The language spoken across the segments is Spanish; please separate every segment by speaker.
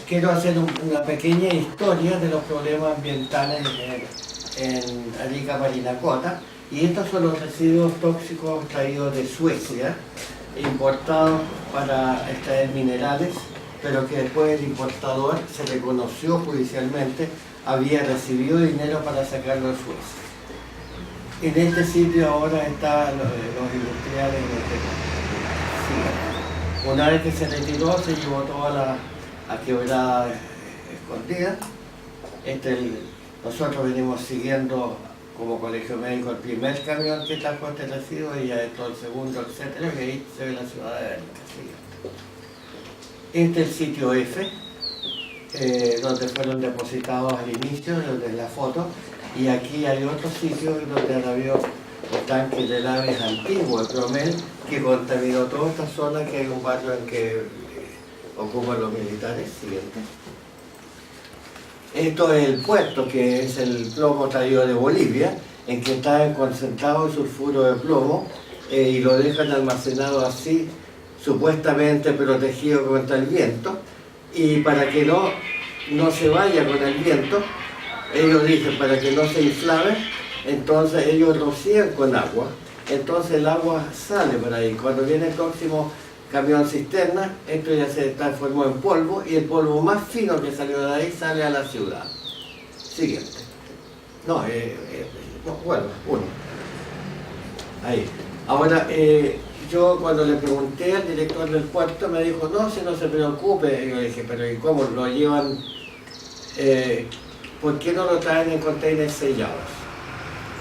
Speaker 1: quiero hacer una pequeña historia de los problemas ambientales en Arica, Parinacota, y estos son los residuos tóxicos traídos de Suecia, importados para extraer minerales, pero que después el importador se reconoció judicialmente, había recibido dinero para sacarlo de Suecia. En este sitio ahora están los industriales en este sí. Una vez que se retiró, se llevó toda la quebrada escondida. Nosotros venimos siguiendo como colegio médico el primer camión que trajo este residuo y ya todo el segundo, etcétera, y ahí se ve la ciudad de Arica. Este es el sitio F, donde fueron depositados al inicio, donde es la foto, y aquí hay otro sitio donde han habido los tanques de laves antiguos, el Promel, que contaminó toda esta zona, que hay un barrio en que ocupan los militares. Siguiente. Esto es el puerto, que es el plomo traído de Bolivia, en que está concentrado el sulfuro de plomo, y lo dejan almacenado así, supuestamente protegido contra el viento, y para que no se vaya con el viento, ellos dicen, para que no se inflame, entonces ellos rocían con agua, entonces el agua sale por ahí. Cuando viene el próximo camión cisterna, esto ya se transformó en polvo, y el polvo más fino que salió de ahí sale a la ciudad. Siguiente. Bueno, uno. Ahí. Ahora, yo cuando le pregunté al director del puerto, me dijo, no, si no se preocupe. Y yo dije, pero ¿y cómo lo llevan? ¿Por qué no lo traen en containers sellados?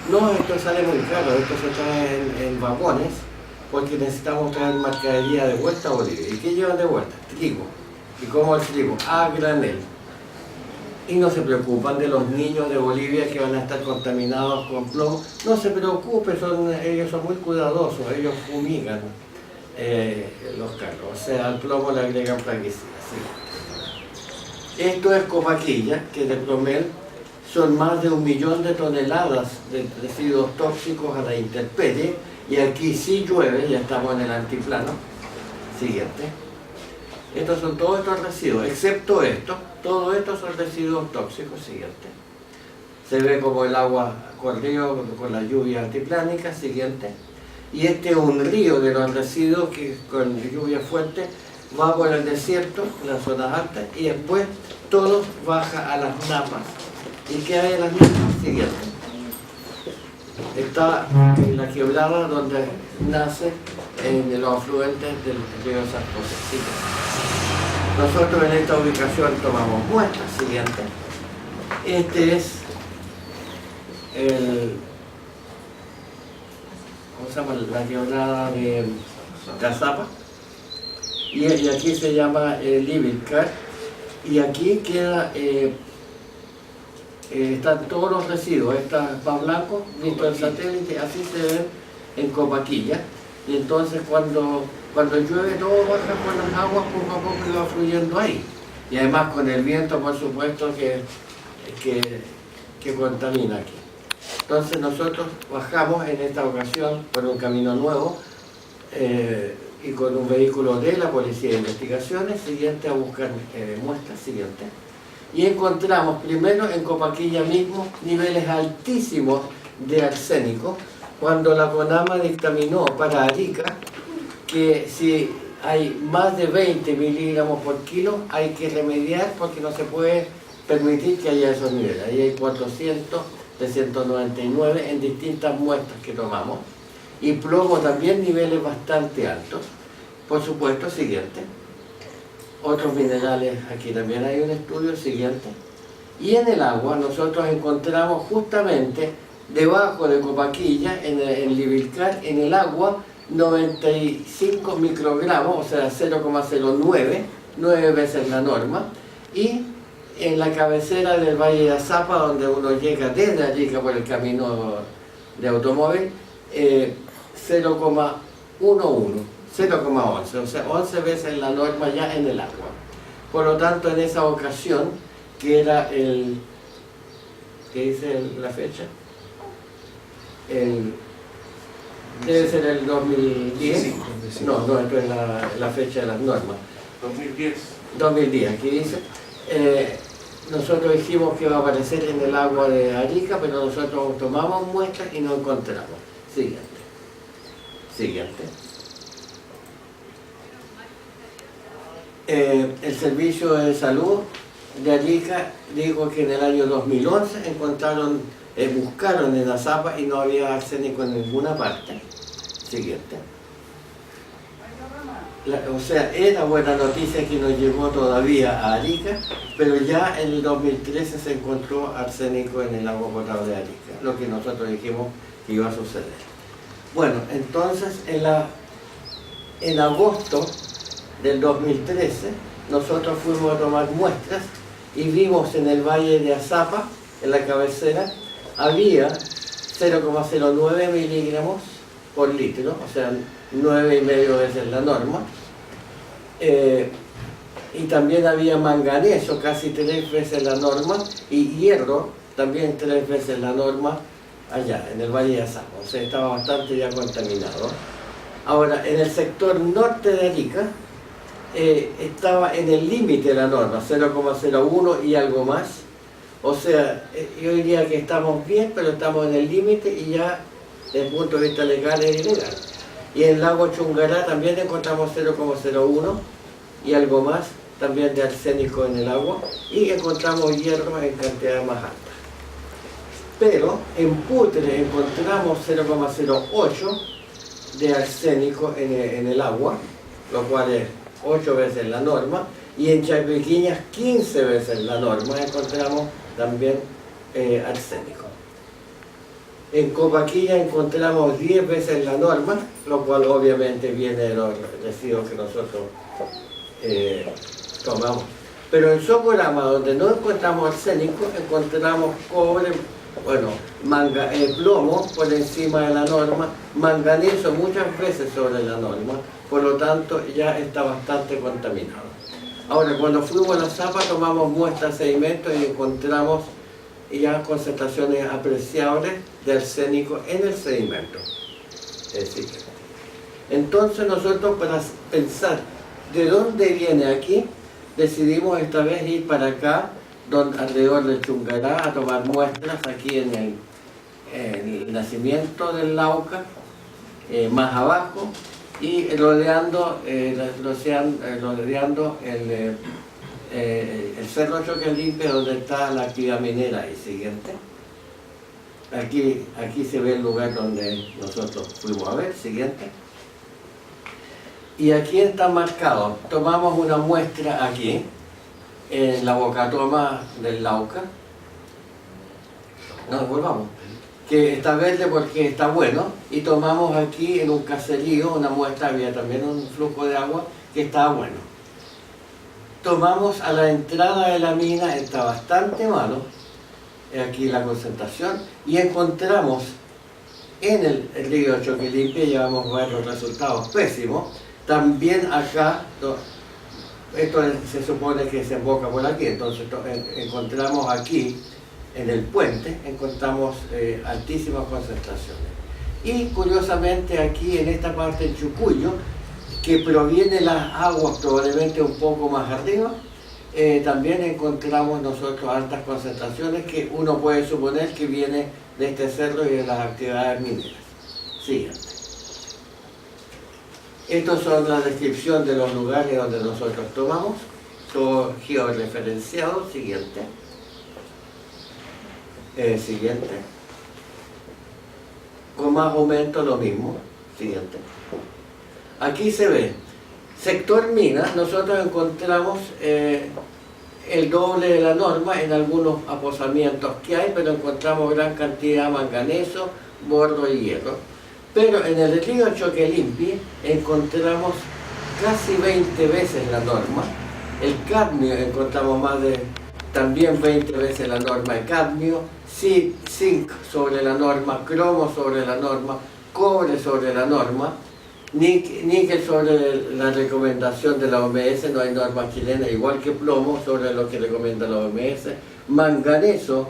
Speaker 1: No, esto sale muy caro, esto se trae en vagones, porque necesitamos traer mercadería de vuelta a Bolivia. ¿Y qué llevan de vuelta? Trigo. ¿Y cómo el trigo? A granel. Y no se preocupan de los niños de Bolivia que van a estar contaminados con plomo. No se preocupe, ellos son muy cuidadosos, ellos fumigan los carros. O sea, al plomo le agregan plaguicidas. ¿Sí? Esto es Copaquilla, que de Promel son más de 1 millón de toneladas de residuos tóxicos a la intemperie, y aquí sí llueve, ya estamos en el altiplano. Siguiente. Estos son todos estos residuos, excepto esto, todo esto son residuos tóxicos. Siguiente. Se ve como el agua corrió con la lluvia altiplánica. Siguiente. Y este es un río de los residuos que con lluvia fuerte va por el desierto, en las zonas altas, y después todo baja a las napas. ¿Y qué hay en las napas? Siguiente. Está en la quebrada donde nace en los afluentes del río San José. Nosotros en esta ubicación tomamos muestras. Siguiente. Este es ¿cómo se llama? La quebrada de Cazapa. Y aquí se llama Libilcar, y aquí queda, están todos los residuos, está Pan Blanco, visto el satélite, así se ven en Copaquilla, y entonces cuando llueve todo baja por las aguas, poco a poco va fluyendo ahí, y además con el viento, por supuesto, que contamina aquí. Entonces nosotros bajamos en esta ocasión por un camino nuevo, y con un vehículo de la Policía de Investigaciones, siguiente, a buscar muestras. Siguiente. Y encontramos primero en Copaquilla mismo niveles altísimos de arsénico, cuando la CONAMA dictaminó para Arica que si hay más de 20 miligramos por kilo hay que remediar, porque no se puede permitir que haya esos niveles. Ahí hay 400 de 199 en distintas muestras que tomamos. Y plomo también niveles bastante altos, por supuesto. Siguiente. Otros minerales, aquí también hay un estudio. Siguiente. Y en el agua nosotros encontramos justamente debajo de Copaquilla, en Libilcar, en el agua 95 microgramos, o sea 0,09, 9 veces la norma, y en la cabecera del Valle de Azapa, donde uno llega desde Arica por el camino de automóvil, 0,11, 0,11, o sea 11 veces la norma ya en el agua. Por lo tanto, en esa ocasión, que era ¿qué dice la fecha? Debe ser el 2010.
Speaker 2: Sí,
Speaker 1: no, esto es la fecha de las normas.
Speaker 2: 2010.
Speaker 1: 2010, aquí dice. nosotros dijimos que iba a aparecer en el agua de Arica, pero nosotros tomamos muestras y no encontramos. Siguiente. Siguiente. El Servicio de Salud de Arica dijo que en el año 2011 buscaron en Azapa y no había arsénico en ninguna parte. Siguiente. O sea, era buena noticia que nos llegó todavía a Arica, pero ya en el 2013 se encontró arsénico en el agua potable de Arica, lo que nosotros dijimos que iba a suceder. Bueno, entonces en agosto del 2013 nosotros fuimos a tomar muestras y vimos en el valle de Azapa, en la cabecera, había 0,09 miligramos por litro, o sea, 9,5 veces la norma. Y también había manganeso, casi 3 veces la norma, y hierro, también 3 veces la norma, allá, en el Valle de Azapa. O sea, estaba bastante ya contaminado. Ahora, en el sector norte de Arica, estaba en el límite de la norma, 0,01 y algo más. O sea, yo diría que estamos bien, pero estamos en el límite y ya, desde el punto de vista legal, es ilegal. Y en el lago Chungará también encontramos 0,01 y algo más, también de arsénico en el agua, y encontramos hierro en cantidades más altas. Pero en Putre encontramos 0,08 de arsénico en el agua, lo cual es 8 veces la norma, y en Chaypequiñas 15 veces la norma encontramos también arsénico. En Copaquilla encontramos 10 veces la norma, lo cual obviamente viene de los residuos que nosotros tomamos. Pero en Socorama, donde no encontramos arsénico, encontramos cobre, bueno, plomo por encima de la norma, manganeso muchas veces sobre la norma, por lo tanto ya está bastante contaminado. Ahora, cuando fuimos a la Zapa tomamos muestras de sedimentos y encontramos ya concentraciones apreciables de arsénico en el sedimento. Entonces nosotros, para pensar de dónde viene aquí, decidimos esta vez ir para acá, alrededor de Chungará, a tomar muestras aquí en el nacimiento del Lauca, más abajo, y rodeando el Cerro Choquelimpe, donde está la actividad minera. Y siguiente. Aquí se ve el lugar donde nosotros fuimos a ver. Siguiente. Y aquí está marcado. Tomamos una muestra aquí, en la Bocatoma del Lauca. Nos volvamos. Que está verde porque está bueno. Y tomamos aquí en un caserío una muestra, había también un flujo de agua que estaba bueno. Tomamos a la entrada de la mina, está bastante malo, aquí la concentración, y encontramos en el río Choquelimpe, llevamos varios resultados pésimos, también acá, esto se supone que se emboca por aquí, entonces encontramos aquí, en el puente, encontramos altísimas concentraciones. Y curiosamente aquí en esta parte del Chucuyo, que proviene las aguas probablemente un poco más arriba, también encontramos nosotros altas concentraciones que uno puede suponer que viene de este cerro y de las actividades mineras. Siguiente. Estos son la descripción de los lugares donde nosotros tomamos, todo georreferenciado. Siguiente. Siguiente. Con más aumento lo mismo. Siguiente. Aquí se ve, sector mina, nosotros encontramos el doble de la norma en algunos aposamientos que hay, pero encontramos gran cantidad de manganeso, bordo y hierro. Pero en el río Choquelimpe encontramos casi 20 veces la norma. El cadmio encontramos también 20 veces la norma de cadmio, zinc sobre la norma, cromo sobre la norma, cobre sobre la norma, níquel sobre la recomendación de la OMS, no hay norma chilena, igual que plomo sobre lo que recomienda la OMS, manganeso,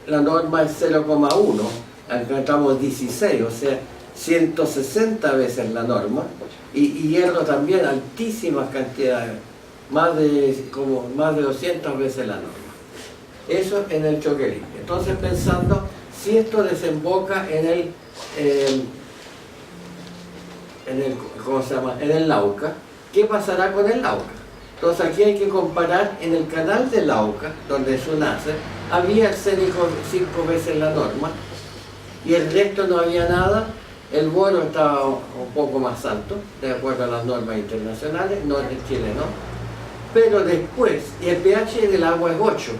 Speaker 1: la norma es 0,1, encontramos 16, o sea, 160 veces la norma, y hierro también, altísimas cantidades, más de 200 veces la norma. Eso en el choque limpio. Entonces, pensando, si esto desemboca en el Lauca, ¿qué pasará con el Lauca? Entonces aquí hay que comparar, en el canal del Lauca, donde eso nace, había arsénico 5 veces la norma, y el resto no había nada. El boro estaba un poco más alto, de acuerdo a las normas internacionales, no en Chile, ¿no? Pero después, el pH del agua es 8,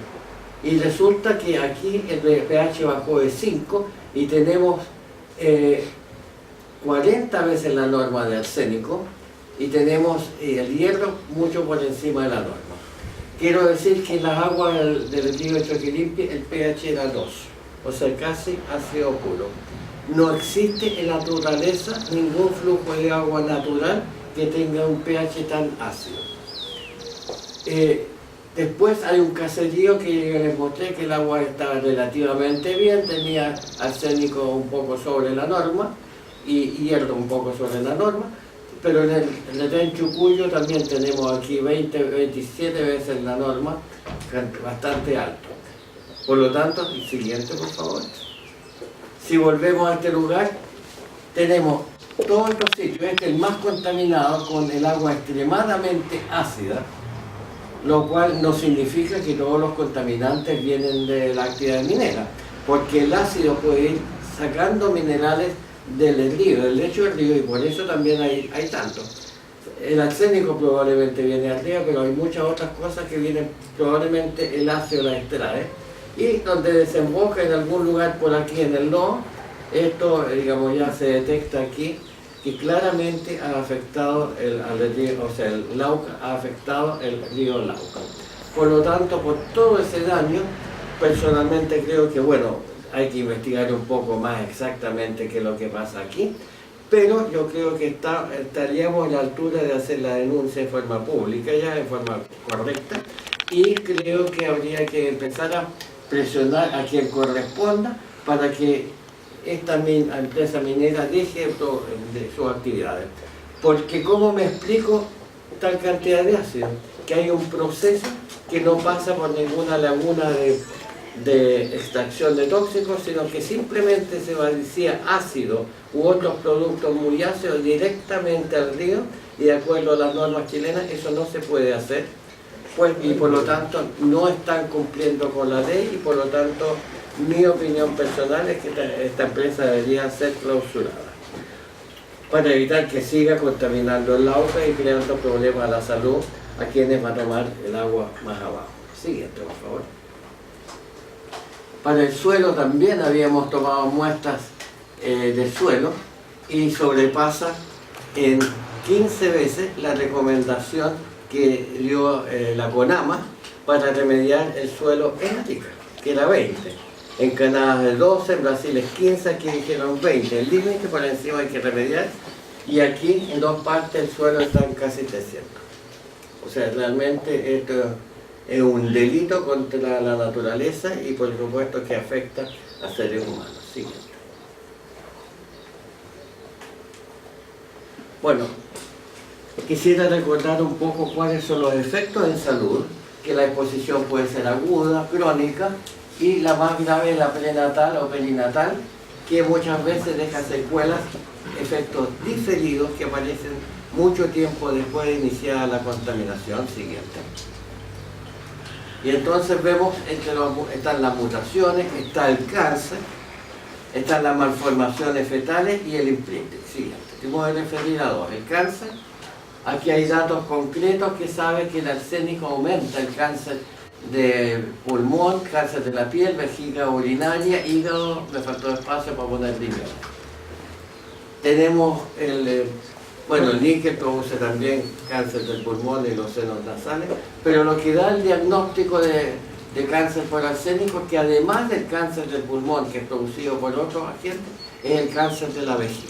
Speaker 1: y resulta que aquí el pH bajó de 5, y tenemos 40 veces la norma de arsénico, y tenemos el hierro mucho por encima de la norma. Quiero decir que en las aguas del río Choquilimpio el pH era 2, o sea, casi ácido puro. No existe en la naturaleza ningún flujo de agua natural que tenga un pH tan ácido. Después hay un caserío que yo les mostré que el agua estaba relativamente bien, tenía arsénico un poco sobre la norma y hierro un poco sobre la norma, pero en el tren Chucuyo también tenemos aquí 27 veces la norma, bastante alto. Por lo tanto, el siguiente, por favor. Si volvemos a este lugar, tenemos todos los sitios. Este es el más contaminado, con el agua extremadamente ácida, lo cual no significa que todos los contaminantes vienen de la actividad minera, porque el ácido puede ir sacando minerales del río, del lecho del río, y por eso también hay tanto. El arsénico probablemente viene al río, pero hay muchas otras cosas que vienen, probablemente el ácido la extrae, y donde desemboca en algún lugar por aquí en el NOA, esto digamos ya se detecta aquí, que claramente ha afectado el Lauca ha afectado el río Lauca. Por lo tanto, por todo ese daño, personalmente creo que, bueno, hay que investigar un poco más exactamente qué es lo que pasa aquí, pero yo creo que estaríamos a la altura de hacer la denuncia en forma pública, ya en forma correcta, y creo que habría que empezar a presionar a quien corresponda para que esta empresa minera deje de sus actividades. Porque ¿cómo me explico tal cantidad de ácido? Que hay un proceso que no pasa por ninguna laguna de extracción de tóxicos, sino que simplemente se vacía ácido u otros productos muy ácidos directamente al río, y de acuerdo a las normas chilenas eso no se puede hacer, pues, y por lo tanto no están cumpliendo con la ley, y por lo tanto mi opinión personal es que esta empresa debería ser clausurada para evitar que siga contaminando el Lauca y creando problemas a la salud a quienes van a tomar el agua más abajo. Siguiente, por favor. Para el suelo también habíamos tomado muestras del suelo, y sobrepasa en 15 veces la recomendación que dio la CONAMA para remediar el suelo en Arica, que era 20. En Canadá es 12, en Brasil es 15, aquí dijeron 20. El límite por encima hay que remediar, y aquí en 2 partes el suelo está en casi 300. O sea, realmente esto es un delito contra la naturaleza, y por supuesto que afecta a seres humanos. Siguiente. Bueno, quisiera recordar un poco cuáles son los efectos en salud, que la exposición puede ser aguda, crónica, y la más grave es la prenatal o perinatal, que muchas veces deja secuelas, efectos diferidos que aparecen mucho tiempo después de iniciar la contaminación. Siguiente. Y entonces vemos, están las mutaciones, está el cáncer, están las malformaciones fetales y el imprinting. Siguiente. Te voy a referir a 2. El cáncer, aquí hay datos concretos que saben que el arsénico aumenta el cáncer de pulmón, cáncer de la piel, vejiga urinaria, hígado, me faltó espacio para poner riñón. Tenemos el níquel produce también cáncer del pulmón y los senos nasales, pero lo que da el diagnóstico de cáncer por arsénico es que además del cáncer del pulmón, que es producido por otros agentes, es el cáncer de la vejiga.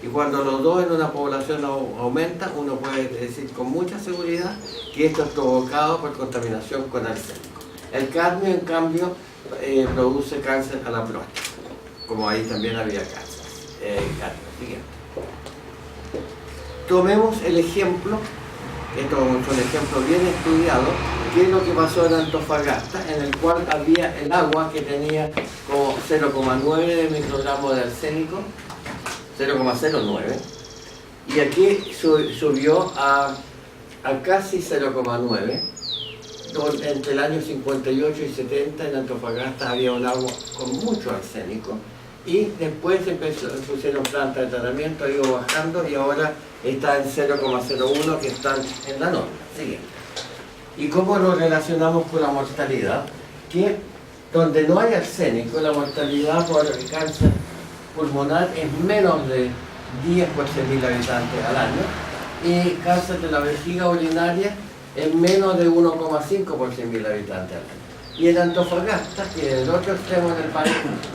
Speaker 1: Y cuando los dos en una población aumentan, uno puede decir con mucha seguridad que esto es provocado por contaminación con arsénico. El cadmio, en cambio, produce cáncer a la próstata, como ahí también había cáncer. Siguiente. Tomemos el ejemplo esto es un ejemplo bien estudiado, qué es lo que pasó en Antofagasta, en el cual había el agua que tenía como 0,9 de microgramos de arsénico, 0,09, y aquí subió a casi 0,9. Entre el año 58 y 70 en Antofagasta había un agua con mucho arsénico, y después pusieron plantas de tratamiento, ha ido bajando y ahora está en 0,01, que están en la norma. Siguiente. ¿Y cómo lo relacionamos con la mortalidad? Que donde no hay arsénico, la mortalidad por cáncer pulmonar es menos de 10 por 100.000 habitantes al año, y cáncer de la vejiga urinaria es menos de 1,5 por 100.000 habitantes al año. Y en Antofagasta, que en el otro extremo del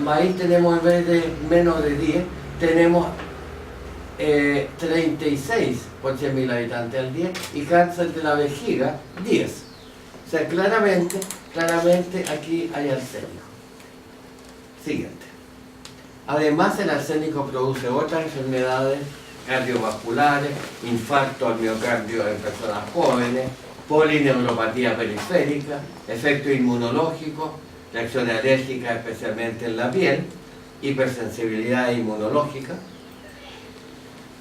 Speaker 1: país tenemos, en vez de menos de 10, tenemos 36 por 100.000 habitantes al día, y cáncer de la vejiga 10. O sea, claramente aquí hay arsénico. Siguiente. Además, el arsénico produce otras enfermedades cardiovasculares, infarto al miocardio en personas jóvenes, polineuropatía periférica, efecto inmunológico, reacciones alérgicas especialmente en la piel, hipersensibilidad inmunológica,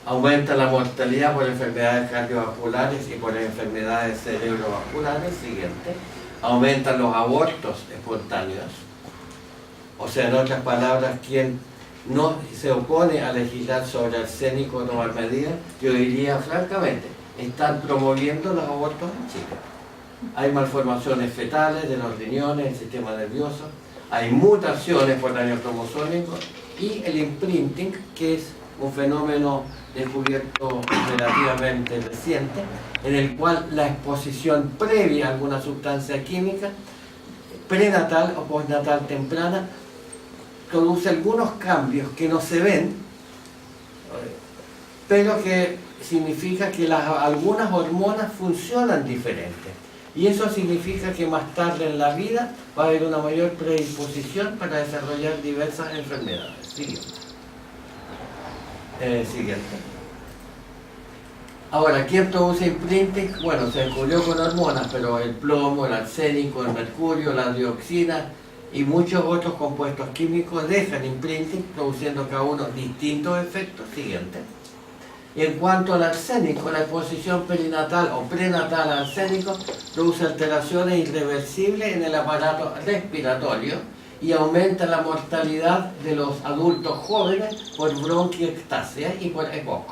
Speaker 1: aumenta la mortalidad por enfermedades cardiovasculares y por enfermedades cerebrovasculares. Siguiente. Aumentan los abortos espontáneos. O sea, en otras palabras, quien no se opone a legislar sobre arsénico o tomar medidas, yo diría francamente, están promoviendo los abortos en Chile. Hay malformaciones fetales de los riñones, del sistema nervioso, hay mutaciones por daño cromosómico, y el imprinting, que es un fenómeno descubierto relativamente reciente, en el cual la exposición previa a alguna sustancia química, prenatal o postnatal temprana, produce algunos cambios que no se ven, pero que significa que algunas hormonas funcionan diferentes. Y eso significa que más tarde en la vida va a haber una mayor predisposición para desarrollar diversas enfermedades. Siguiente. Siguiente. Ahora, ¿quién produce imprinting? Bueno, se descubrió con hormonas, pero el plomo, el arsénico, el mercurio, la dioxina y muchos otros compuestos químicos dejan imprinting, produciendo cada uno distintos efectos. Siguiente. Y en cuanto al arsénico, la exposición perinatal o prenatal al arsénico produce alteraciones irreversibles en el aparato respiratorio y aumenta la mortalidad de los adultos jóvenes por bronquiectasia y por EPOC.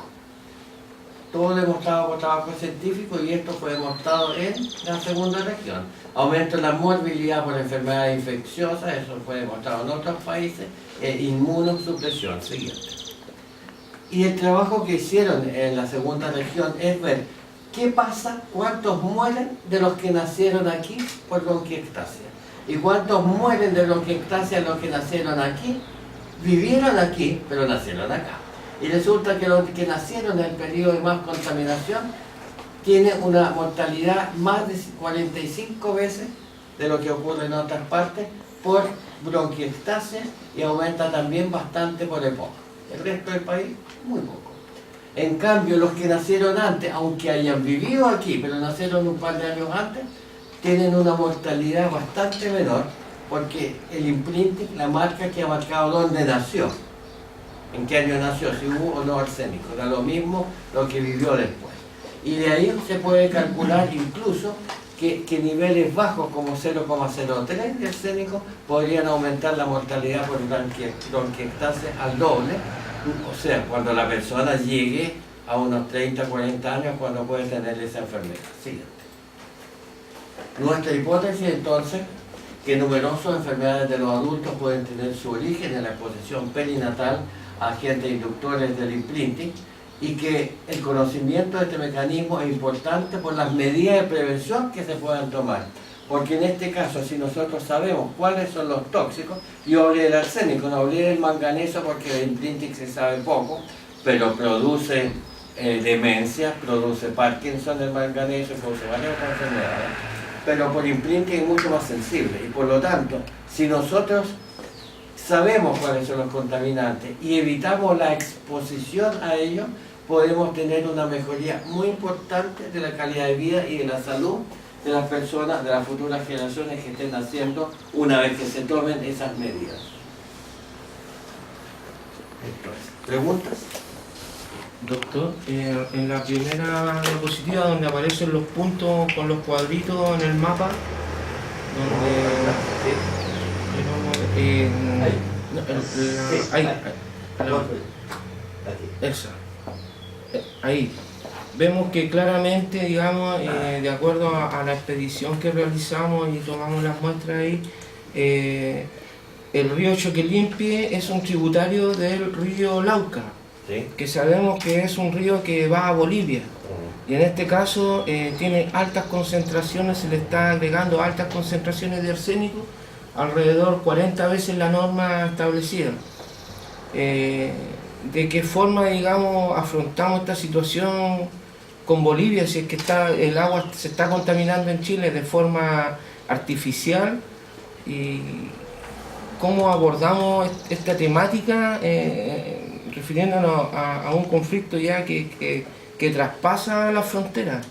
Speaker 1: Todo demostrado por trabajo científico, y esto fue demostrado en la segunda región. Aumenta la morbilidad por enfermedades infecciosas, eso fue demostrado en otros países, e inmunosupresión. Siguiente. Y el trabajo que hicieron en la segunda región es ver qué pasa, cuántos mueren de los que nacieron aquí por bronquiectasia, y cuántos mueren de bronquiectasia los que nacieron aquí, vivieron aquí, pero nacieron acá. Y resulta que los que nacieron en el periodo de más contaminación tienen una mortalidad más de 45 veces de lo que ocurre en otras partes por bronquiectasia, y aumenta también bastante por EPOC. El resto del país, muy poco. En cambio, los que nacieron antes, aunque hayan vivido aquí, pero nacieron un par de años antes, tienen una mortalidad bastante menor, porque el imprinting, la marca que ha marcado dónde nació, en qué año nació, si hubo o no arsénico, da lo mismo lo que vivió después. Y de ahí se puede calcular incluso que niveles bajos como 0,03 de arsénico podrían aumentar la mortalidad por bronquiectasia al doble. O sea, cuando la persona llegue a unos 30, 40 años, cuando puede tener esa enfermedad. Siguiente. Nuestra hipótesis entonces, que numerosas enfermedades de los adultos pueden tener su origen en la exposición perinatal a agentes inductores del imprinting, y que el conocimiento de este mecanismo es importante por las medidas de prevención que se puedan tomar. Porque en este caso, si nosotros sabemos cuáles son los tóxicos, yo hablé del arsénico, no hablé del manganeso porque del imprinting se sabe poco, pero produce demencia, produce Parkinson el manganeso, produce varias otras enfermedades, pero por imprinting es mucho más sensible, y por lo tanto, si nosotros sabemos cuáles son los contaminantes y evitamos la exposición a ellos, podemos tener una mejoría muy importante de la calidad de vida y de la salud de las personas, de las futuras generaciones que estén naciendo una vez que se tomen esas medidas. Esto es. ¿Preguntas?
Speaker 2: Doctor, en la primera diapositiva donde aparecen los puntos con los cuadritos en el mapa, ahí vemos que claramente, digamos, de acuerdo a la expedición que realizamos y tomamos las muestras ahí, el río Choquilimpie es un tributario del río Lauca, ¿sí?, que sabemos que es un río que va a Bolivia. Y en este caso tiene altas concentraciones, se le está agregando altas concentraciones de arsénico, alrededor 40 veces la norma establecida. ¿De qué forma, digamos, afrontamos esta situación con Bolivia, si es que el agua se está contaminando en Chile de forma artificial? ¿Y cómo abordamos esta temática refiriéndonos a un conflicto ya que traspasa la frontera?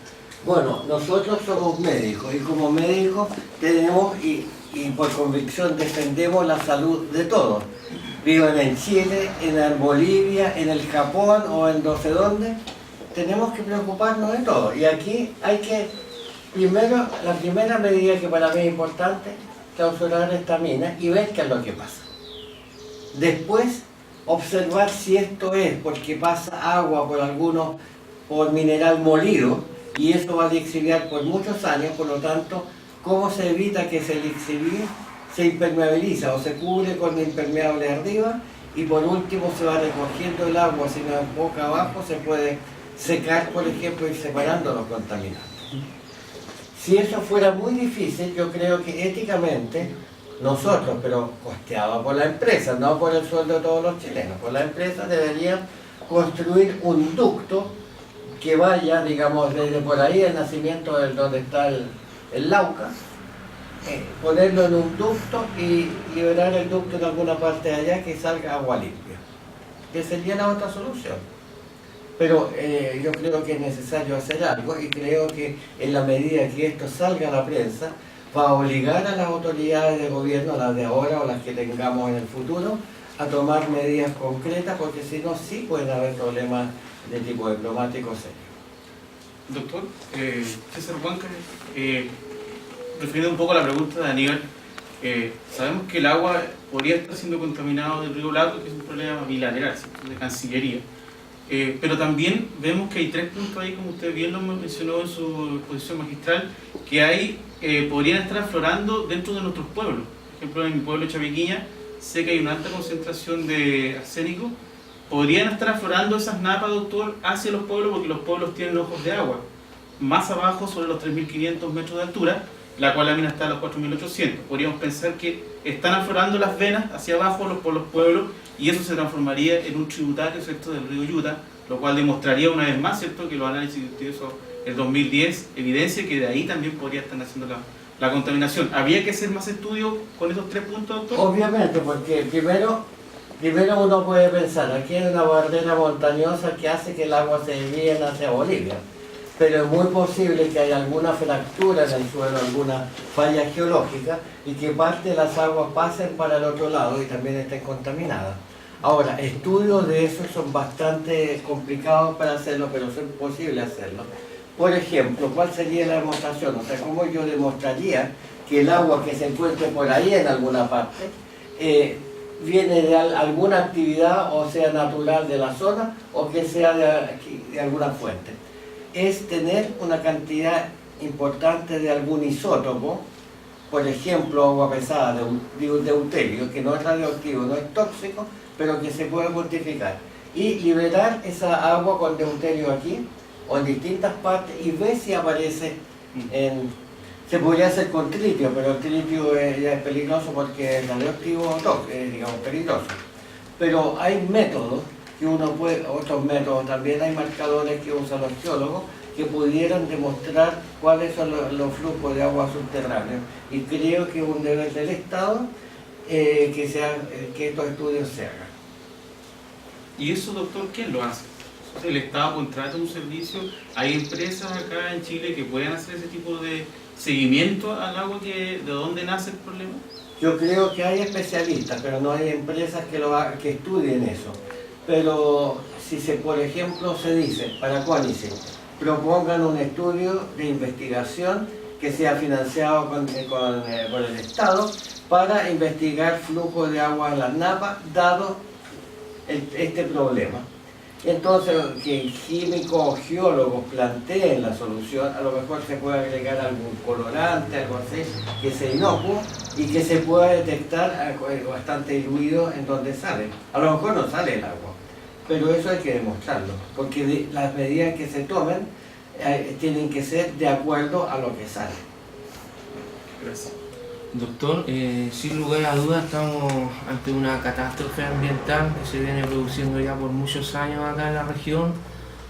Speaker 1: Bueno, nosotros somos médicos y como médicos tenemos y por convicción defendemos la salud de todos. Vivan en Chile, en Bolivia, en el Japón o en no sé dónde, tenemos que preocuparnos de todo. Y aquí hay que, primero, la primera medida que para mí es importante, clausurar esta mina y ver qué es lo que pasa. Después, observar si esto es porque pasa agua por mineral molido, y eso va a lixiviar por muchos años, por lo tanto, ¿cómo se evita que se lixivíe? Se impermeabiliza o se cubre con impermeable arriba, y por último se va recogiendo el agua, si no es boca abajo, se puede secar, por ejemplo, y separando los contaminantes. Si eso fuera muy difícil, yo creo que éticamente nosotros, pero costeado por la empresa, no por el sueldo de todos los chilenos, por la empresa deberían construir un ducto que vaya, digamos, desde por ahí el nacimiento del donde está el Lauca, ponerlo en un ducto y liberar el ducto en alguna parte de allá que salga agua limpia, que sería la otra solución. Pero yo creo que es necesario hacer algo, y creo que en la medida que esto salga a la prensa va a obligar a las autoridades de gobierno, las de ahora o las que tengamos en el futuro, a tomar medidas concretas, porque si no, sí pueden haber problemas de tipo diplomático serio.
Speaker 3: Doctor, César Huanca, refiriendo un poco a la pregunta de Aníbal, sabemos que el agua podría estar siendo contaminado del río Lauca, que es un problema bilateral, ¿cierto?, de Cancillería. Pero también vemos que hay 3 puntos ahí, como usted bien lo mencionó en su exposición magistral, que podrían estar aflorando dentro de nuestros pueblos. Por ejemplo, en mi pueblo, Chapequiña, sé que hay una alta concentración de arsénico. ¿Podrían estar aflorando esas napas, doctor, hacia los pueblos? Porque los pueblos tienen ojos de agua más abajo, sobre los 3.500 metros de altura, la cual la mina está a los 4.800. Podríamos pensar que están aflorando las venas hacia abajo por los pueblos, y eso se transformaría en un tributario, ¿cierto?, del río Yuta, lo cual demostraría una vez más, ¿cierto?, que los análisis que usted hizo el 2010 evidencia que de ahí también podría estar naciendo la contaminación. ¿Habría que hacer más estudios con esos 3 puntos, doctor?
Speaker 1: Obviamente, porque primero uno puede pensar, aquí hay una barrera montañosa que hace que el agua se desvíe hacia Bolivia, pero es muy posible que haya alguna fractura en el suelo, alguna falla geológica, y que parte de las aguas pasen para el otro lado y también estén contaminadas. Ahora, estudios de eso son bastante complicados para hacerlo, pero son posibles hacerlo. Por ejemplo, ¿cuál sería la demostración? O sea, ¿cómo yo demostraría que el agua que se encuentre por ahí en alguna parte viene de alguna actividad, o sea, natural de la zona, o que sea de alguna fuente? Es tener una cantidad importante de algún isótopo, por ejemplo, agua pesada de deuterio, que no es radioactivo, no es tóxico, pero que se puede cuantificar, y liberar esa agua con deuterio aquí o en distintas partes y ver si aparece se podría hacer con tritio, pero el tritio ya es peligroso porque es radioactivo, digamos, peligroso. Pero hay métodos que uno puede, otros métodos también, hay marcadores que usan los geólogos que pudieran demostrar cuáles son los flujos de agua subterráneos, y creo que es un deber del Estado que estos estudios se hagan.
Speaker 3: ¿Y eso, doctor, quién lo hace? el Estado contrata un servicio, hay empresas acá en Chile que pueden hacer ese tipo de seguimiento al agua de dónde nace el problema.
Speaker 1: Yo creo que hay especialistas, pero no hay empresas que estudien eso. Pero si por ejemplo se dice para CONICET, propongan un estudio de investigación que sea financiado por el Estado para investigar flujo de agua en las napas, dado este problema. Entonces, que químicos o geólogos planteen la solución, a lo mejor se puede agregar algún colorante, algo así, que sea inocuo y que se pueda detectar bastante diluido en donde sale. A lo mejor no sale el agua, pero eso hay que demostrarlo, porque las medidas que se tomen tienen que ser de acuerdo a lo que sale.
Speaker 3: Gracias.
Speaker 2: Doctor, sin lugar a dudas estamos ante una catástrofe ambiental que se viene produciendo ya por muchos años acá en la región.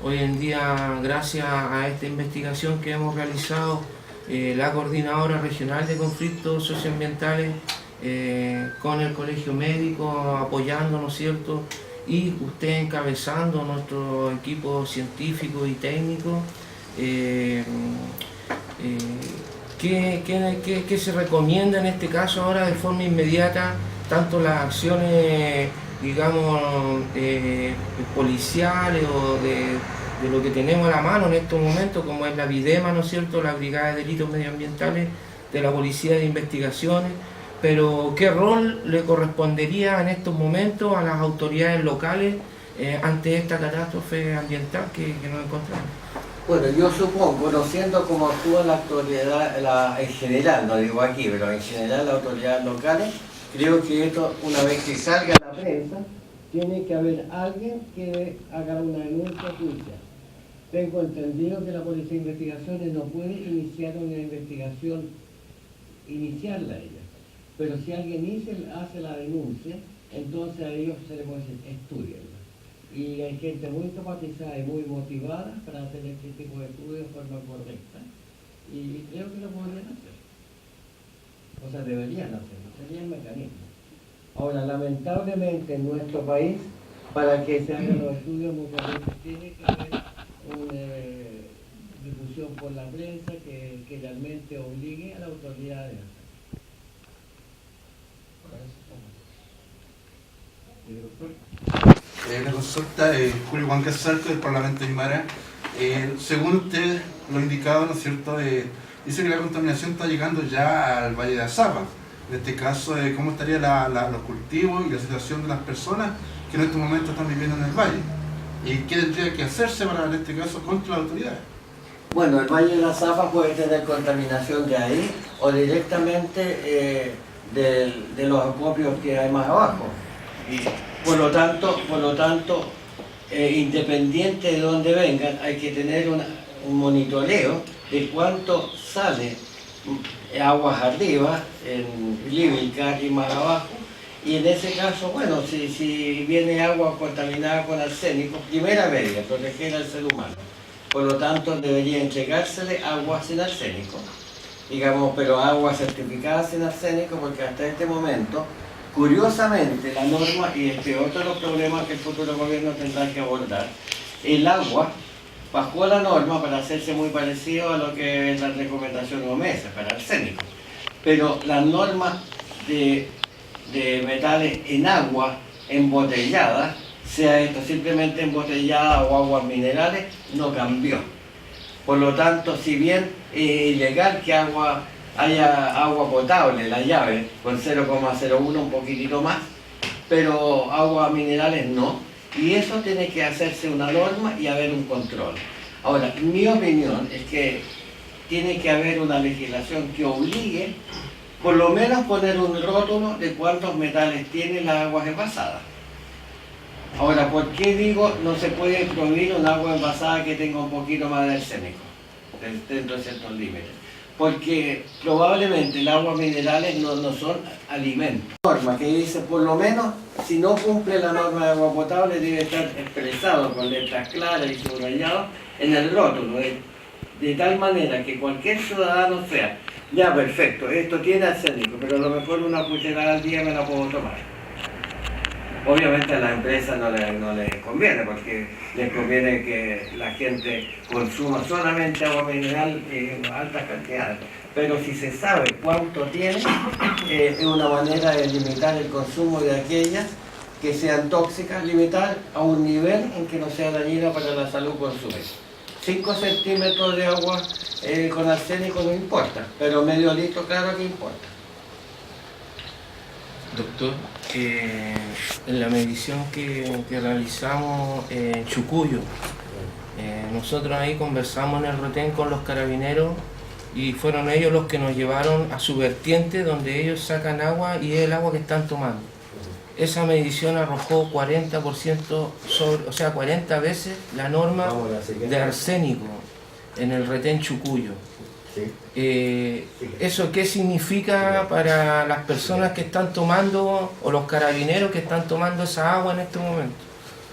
Speaker 2: Hoy en día, gracias a esta investigación que hemos realizado, la Coordinadora Regional de Conflictos Socioambientales, con el Colegio Médico apoyando, ¿no es cierto?, y usted encabezando nuestro equipo científico y técnico, ¿qué se recomienda en este caso ahora de forma inmediata, tanto las acciones, digamos, policiales o de lo que tenemos a la mano en estos momentos, como es la Videma, ¿no es cierto?, la Brigada de Delitos Medioambientales de la Policía de Investigaciones, pero qué rol le correspondería en estos momentos a las autoridades locales ante esta catástrofe ambiental que nos encontramos?
Speaker 1: Bueno, yo supongo, conociendo cómo actúa la autoridad, en general, no digo aquí, pero en general las autoridades locales, creo que esto, una vez que salga a la prensa, tiene que haber alguien que haga una denuncia judicial. Tengo entendido que la Policía de Investigaciones no puede iniciar una investigación, iniciarla ella, pero si alguien hace la denuncia, entonces a ellos se les puede decir, estudienla. Y hay gente muy capacitada y muy motivada para hacer este tipo de estudios de forma correcta. Y creo que lo podrían hacer. O sea, deberían hacerlo, sería el mecanismo. Ahora, lamentablemente en nuestro país, para que se hagan los estudios muchas veces tiene que haber una difusión por la prensa que realmente obligue a la autoridad de hacerlo.
Speaker 4: La consulta Julio Juan Casarco del Parlamento de Aymara. Según usted lo ha indicado, ¿no es cierto?, dice que la contaminación está llegando ya al Valle de Azapa. En este caso, ¿cómo estarían los cultivos y la situación de las personas que en estos momentos están viviendo en el valle? ¿Y qué tendría que hacerse para, en este caso, contra las autoridades?
Speaker 1: Bueno, el Valle de la Zapa puede tener contaminación de ahí o directamente de los acopios que hay más abajo. Y por lo tanto, independiente de dónde vengan, hay que tener un monitoreo de cuánto sale aguas arriba, en Líbica y más abajo. Y en ese caso, bueno, si viene agua contaminada con arsénico, primera medida, proteger al ser humano. Por lo tanto, debería entregársele agua sin arsénico, digamos, pero agua certificada sin arsénico, porque hasta este momento, curiosamente, la norma, y este otro de los problemas que el futuro gobierno tendrá que abordar, el agua bajó la norma para hacerse muy parecido a lo que es la recomendación OMS para arsénico. Pero la norma de metales en agua embotellada, sea esto simplemente embotellada o aguas minerales, no cambió. Por lo tanto, si bien es ilegal que haya agua potable, la llave, con 0,01, un poquitito más, pero aguas minerales no. Y eso tiene que hacerse una norma y haber un control. Ahora, mi opinión es que tiene que haber una legislación que obligue, por lo menos poner un rótulo de cuántos metales tienen las aguas envasadas. Ahora, ¿por qué digo no se puede prohibir un agua envasada que tenga un poquito más de arsénico dentro de ciertos límites? Porque probablemente las aguas minerales no son alimentos. Norma que dice, por lo menos, si no cumple la norma de agua potable, debe estar expresado con letras claras y subrayado en el rótulo, de tal manera que cualquier ciudadano sea, ya perfecto, esto tiene arsénico, pero a lo mejor una cucharada al día me la puedo tomar. Obviamente a la empresa no le conviene, porque les conviene que la gente consuma solamente agua mineral en altas cantidades. Pero si se sabe cuánto tiene, es una manera de limitar el consumo de aquellas que sean tóxicas, limitar a un nivel en que no sea dañina para la salud consumir. 5 centímetros de agua con arsénico no importa, pero medio litro claro que importa.
Speaker 2: Doctor, en la medición que realizamos en Chucuyo, nosotros ahí conversamos en el retén con los carabineros y fueron ellos los que nos llevaron a su vertiente donde ellos sacan agua y es el agua que están tomando. Esa medición arrojó 40% sobre, o sea, 40 veces la norma de arsénico en el retén Chucuyo. ¿Eso qué significa para las personas que están tomando, o los carabineros que están tomando esa agua en este momento?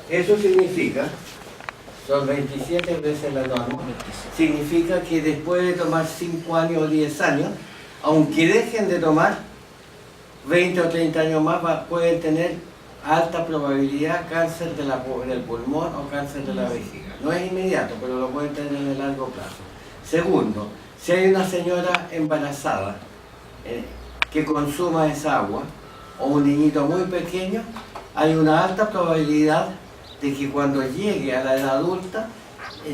Speaker 1: Eso significa, son 27 veces la norma, significa que después de tomar 5 años o 10 años, aunque dejen de tomar, 20 o 30 años más pueden tener alta probabilidad cáncer del pulmón o cáncer de la vejiga. No es inmediato, pero lo pueden tener en el largo plazo. Segundo, si hay una señora embarazada que consuma esa agua, o un niñito muy pequeño, hay una alta probabilidad de que cuando llegue a la edad adulta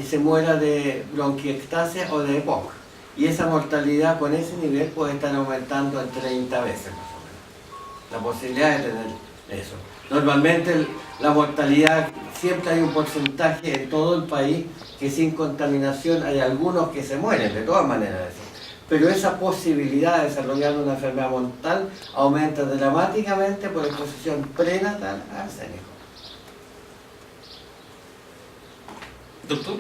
Speaker 1: se muera de bronquiectasia o de EPOC. Y esa mortalidad con ese nivel puede estar aumentando en 30 veces más o menos. La posibilidad de tener eso. Normalmente la mortalidad, siempre hay un porcentaje en todo el país que sin contaminación hay algunos que se mueren, de todas maneras eso. Pero esa posibilidad de desarrollar una enfermedad mortal aumenta dramáticamente por exposición prenatal a arsénico.
Speaker 3: Doctor,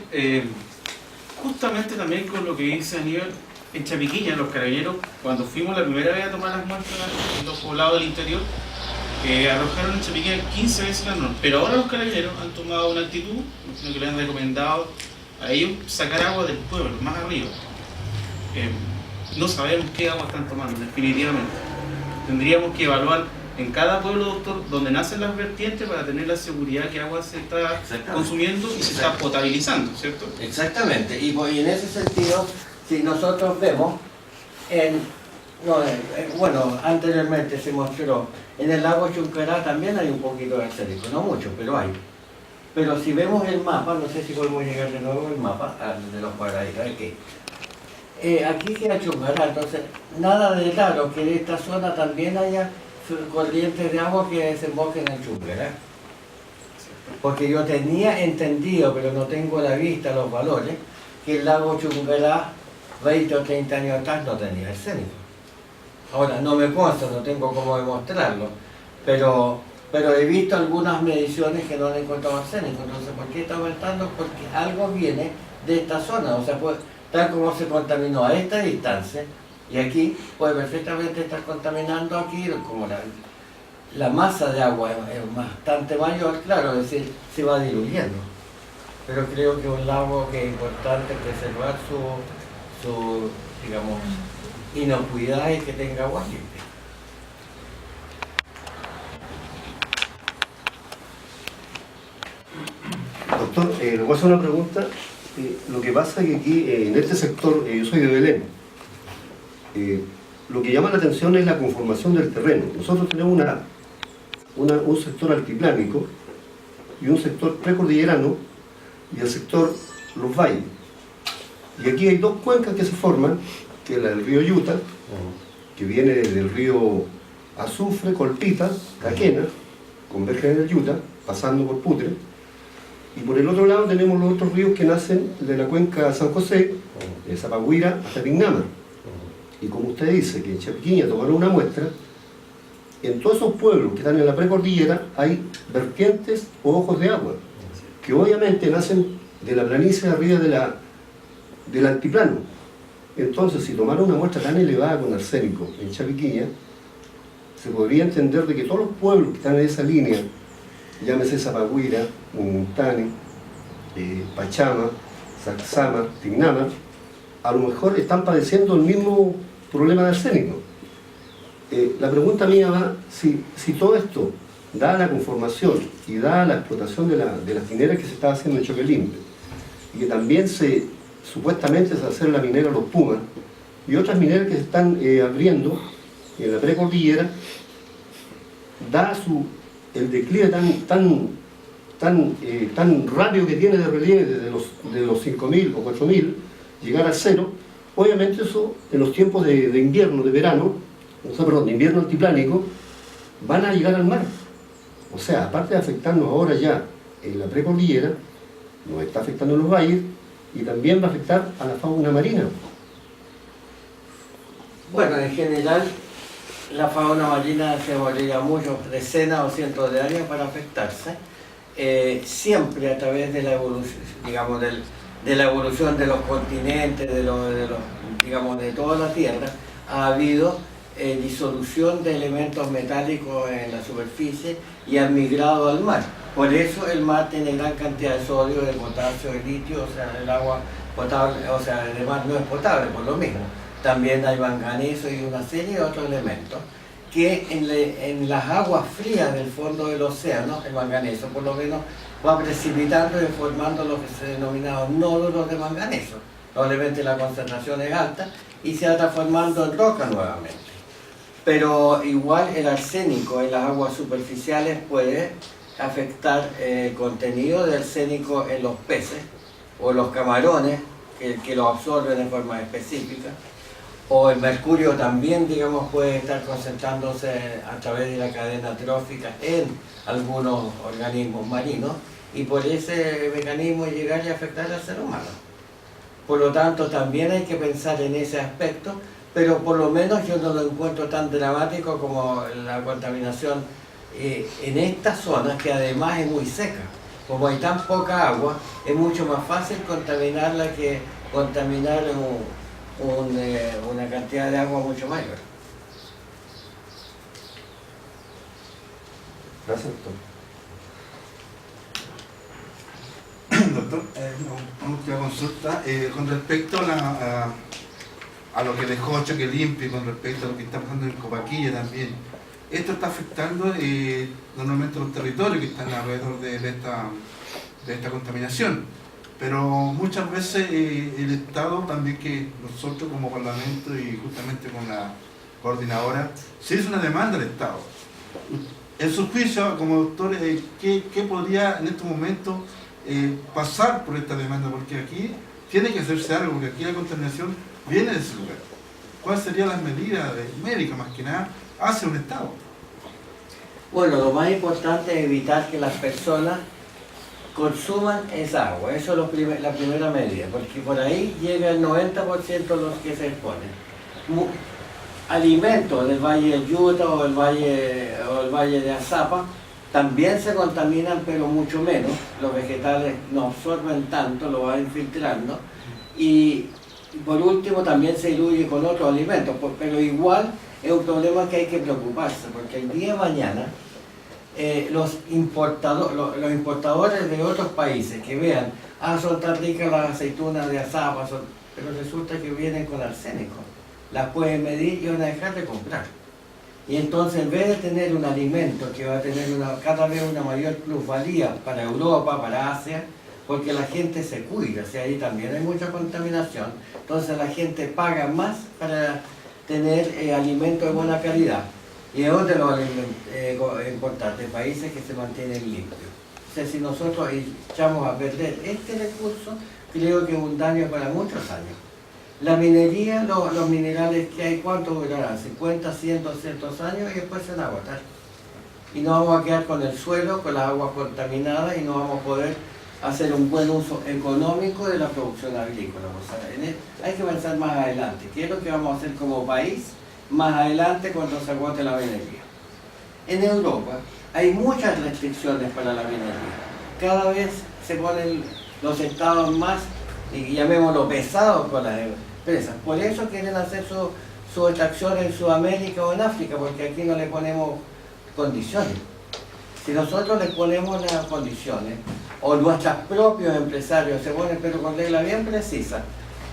Speaker 3: justamente también con lo que dice Aníbal, en Chapiquiña, los carabineros, cuando fuimos la primera vez a tomar las muestras en los poblados del interior, arrojaron en Chapiquiña 15 veces la norma. Pero ahora los carabineros han tomado una actitud, lo que le han recomendado a ellos, sacar agua del pueblo, más arriba. No sabemos qué agua están tomando, definitivamente. Tendríamos que evaluar en cada pueblo, doctor, donde nacen las vertientes para tener la seguridad que agua se está consumiendo y se está potabilizando, ¿cierto?
Speaker 1: Exactamente, y en ese sentido, si nosotros vemos, bueno, anteriormente se mostró, en el lago Chuncará también hay un poquito de arsénico, no mucho, pero hay. Pero si vemos el mapa, no sé si podemos llegar de nuevo al mapa, de los cuadraditos, aquí. Aquí queda Chuncará, entonces nada de raro que en esta zona también haya corrientes de agua que desemboquen en Chuncará. Porque yo tenía entendido, pero no tengo a la vista los valores, que el lago Chuncará 20 o 30 años atrás no tenía arsénico. Ahora, no me consta, no tengo cómo demostrarlo, pero he visto algunas mediciones que no han encontrado arsénico. Entonces, ¿por qué está aumentando? Porque algo viene de esta zona, o sea, pues, tal como se contaminó a esta distancia, y aquí puede perfectamente estar contaminando aquí, como la masa de agua es bastante mayor, claro, es decir, se va diluyendo. Pero creo que es un lago que es importante preservar su digamos, inocuidad y que tenga agua limpia.
Speaker 5: Doctor, le voy a hacer una pregunta. Lo que pasa es que aquí, en este sector, yo soy de Belén, lo que llama la atención es la conformación del terreno. Nosotros tenemos un sector altiplánico y un sector precordillerano y el sector Los Valles. Y aquí hay dos cuencas que se forman, que es la del río Yuta, que viene del río Azufre, Colpita, Caquena, convergen en el Yuta, pasando por Putre. Y por el otro lado tenemos los otros ríos que nacen de la cuenca San José, de Zapagüira hasta Pignama. Y como usted dice, que en Chapiquiña tomaron una muestra, en todos esos pueblos que están en la precordillera hay vertientes o ojos de agua, que obviamente nacen de la planicie arriba del altiplano. Entonces, si tomaron una muestra tan elevada con arsénico en Chapiquiña, se podría entender de que todos los pueblos que están en esa línea, llámese Zapagüira, Umuntane, Pachama, Sacsama, Tignama, a lo mejor están padeciendo el mismo problema de arsénico. La pregunta mía va, si todo esto dada la conformación y dada la explotación de las mineras que se estaba haciendo en Choque Limpio, y que también supuestamente se va a hacer la minera Los Pumas, y otras mineras que se están abriendo en la precordillera, da el declive tan rápido que tiene de relieve de los 5.000 o 4.000, llegar a cero. Obviamente eso en los tiempos de invierno, de verano, de invierno altiplánico, van a llegar al mar. O sea, aparte de afectarnos ahora ya en la precordillera, nos está afectando en los valles y también va a afectar a la fauna marina.
Speaker 1: Bueno, en general, la fauna marina se demoraría muchos, decenas o cientos de años para afectarse, siempre a través de la evolución, digamos, de la evolución de los continentes, digamos, de toda la Tierra, ha habido disolución de elementos metálicos en la superficie y han migrado al mar. Por eso el mar tiene gran cantidad de sodio, de potasio, de litio, o sea, el agua potable, o sea, el mar no es potable por lo mismo. También hay manganeso y una serie de otros elementos que en las aguas frías del fondo del océano, el manganeso por lo menos, va precipitando y formando lo que se denomina nódulos de manganeso. Probablemente la concentración es alta y se va transformando en roca nuevamente. Pero igual el arsénico en las aguas superficiales puede afectar el contenido del arsénico en los peces o los camarones que lo absorben de forma específica. O el mercurio también, digamos, puede estar concentrándose a través de la cadena trófica en algunos organismos marinos y por ese mecanismo llegar y afectar al ser humano. Por lo tanto, también hay que pensar en ese aspecto, pero por lo menos yo no lo encuentro tan dramático como la contaminación en estas zonas, que además es muy seca. Como hay tan poca agua, es mucho más fácil contaminarla que contaminar una cantidad de agua mucho mayor.
Speaker 5: Gracias, doctor.
Speaker 4: Doctor, una última consulta con respecto a lo que dejó Choque Limpio y con respecto a lo que está pasando en Copaquilla también. Esto está afectando normalmente los territorios que están alrededor de esta contaminación, pero muchas veces el Estado también, que nosotros como Parlamento y justamente con la coordinadora, se hizo una demanda al Estado. En su juicio, como doctor, ¿qué podría en estos momentos pasar por esta demanda? Porque aquí tiene que hacerse algo, porque aquí la contaminación viene de ese lugar. ¿Cuáles serían las medidas médicas, más que nada, hacia un Estado?
Speaker 1: Bueno, lo más importante es evitar que las personas consuman esa agua. Eso es la primera medida, porque por ahí llega el 90% de los que se exponen. Alimentos del Valle del Yuta o el Valle de Azapa también se contaminan, pero mucho menos. Los vegetales no absorben tanto, lo van infiltrando. Y por último también se diluye con otros alimentos, pero igual es un problema que hay que preocuparse, porque el día de mañana los importadores de otros países que vean, son tan ricas las aceitunas de Azapa, pero resulta que vienen con arsénico, las pueden medir y van a dejar de comprar. Y entonces, en vez de tener un alimento que va a tener cada vez una mayor plusvalía para Europa, para Asia, porque la gente se cuida, o sea, ahí también hay mucha contaminación, entonces la gente paga más para tener alimentos de buena calidad. Y es otro de los importantes países que se mantienen limpios. O sea, si nosotros echamos a perder este recurso, creo que es un daño para muchos años. La minería, los minerales que hay, ¿cuánto durarán? 50, 100, 200 años y después se van a agotar. Y no vamos a quedar con el suelo, con las aguas contaminadas y no vamos a poder hacer un buen uso económico de la producción agrícola. O sea, hay que pensar más adelante. ¿Qué es lo que vamos a hacer como país más adelante cuando se agote la minería? En Europa hay muchas restricciones para la minería. Cada vez se ponen los estados más, y llamémoslo, pesados con las empresas. Por eso quieren hacer su extracción en Sudamérica o en África, porque aquí no le ponemos condiciones. Si nosotros les ponemos las condiciones, o nuestros propios empresarios se ponen, pero con reglas bien precisas,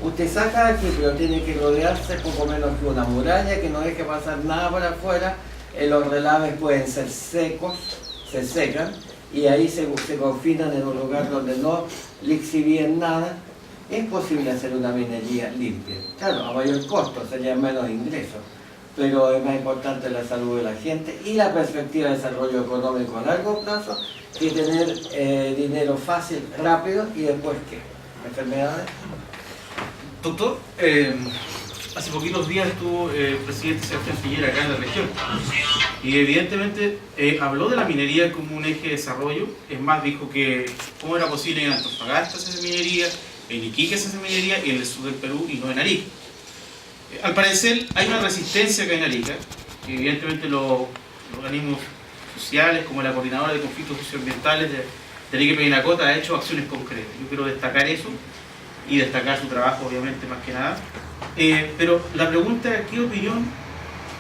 Speaker 1: usted saca aquí, pero tiene que rodearse poco menos que una muralla, que no deje pasar nada para afuera, los relaves pueden ser secos, se secan, y ahí se confinan en un lugar donde no lixivíen nada. Es posible hacer una minería limpia. Claro, a mayor costo, serían menos ingresos, pero es más importante la salud de la gente y la perspectiva de desarrollo económico a largo plazo que tener dinero fácil, rápido y después ¿qué? ¿Enfermedades?
Speaker 3: Doctor, hace poquitos días estuvo el presidente Sebastián Piñera acá en la región y evidentemente habló de la minería como un eje de desarrollo. Es más, dijo que cómo era posible que en Antofagasta se hace minería, en Iquique se hace minería y en el sur del Perú y no en Arica. Al parecer hay una resistencia acá en Arica, que evidentemente los organismos sociales como la Coordinadora de Conflictos Socioambientales de Arica y Parinacota ha hecho acciones concretas. Yo quiero destacar eso y destacar su trabajo obviamente más que nada. Pero la pregunta, ¿qué opinión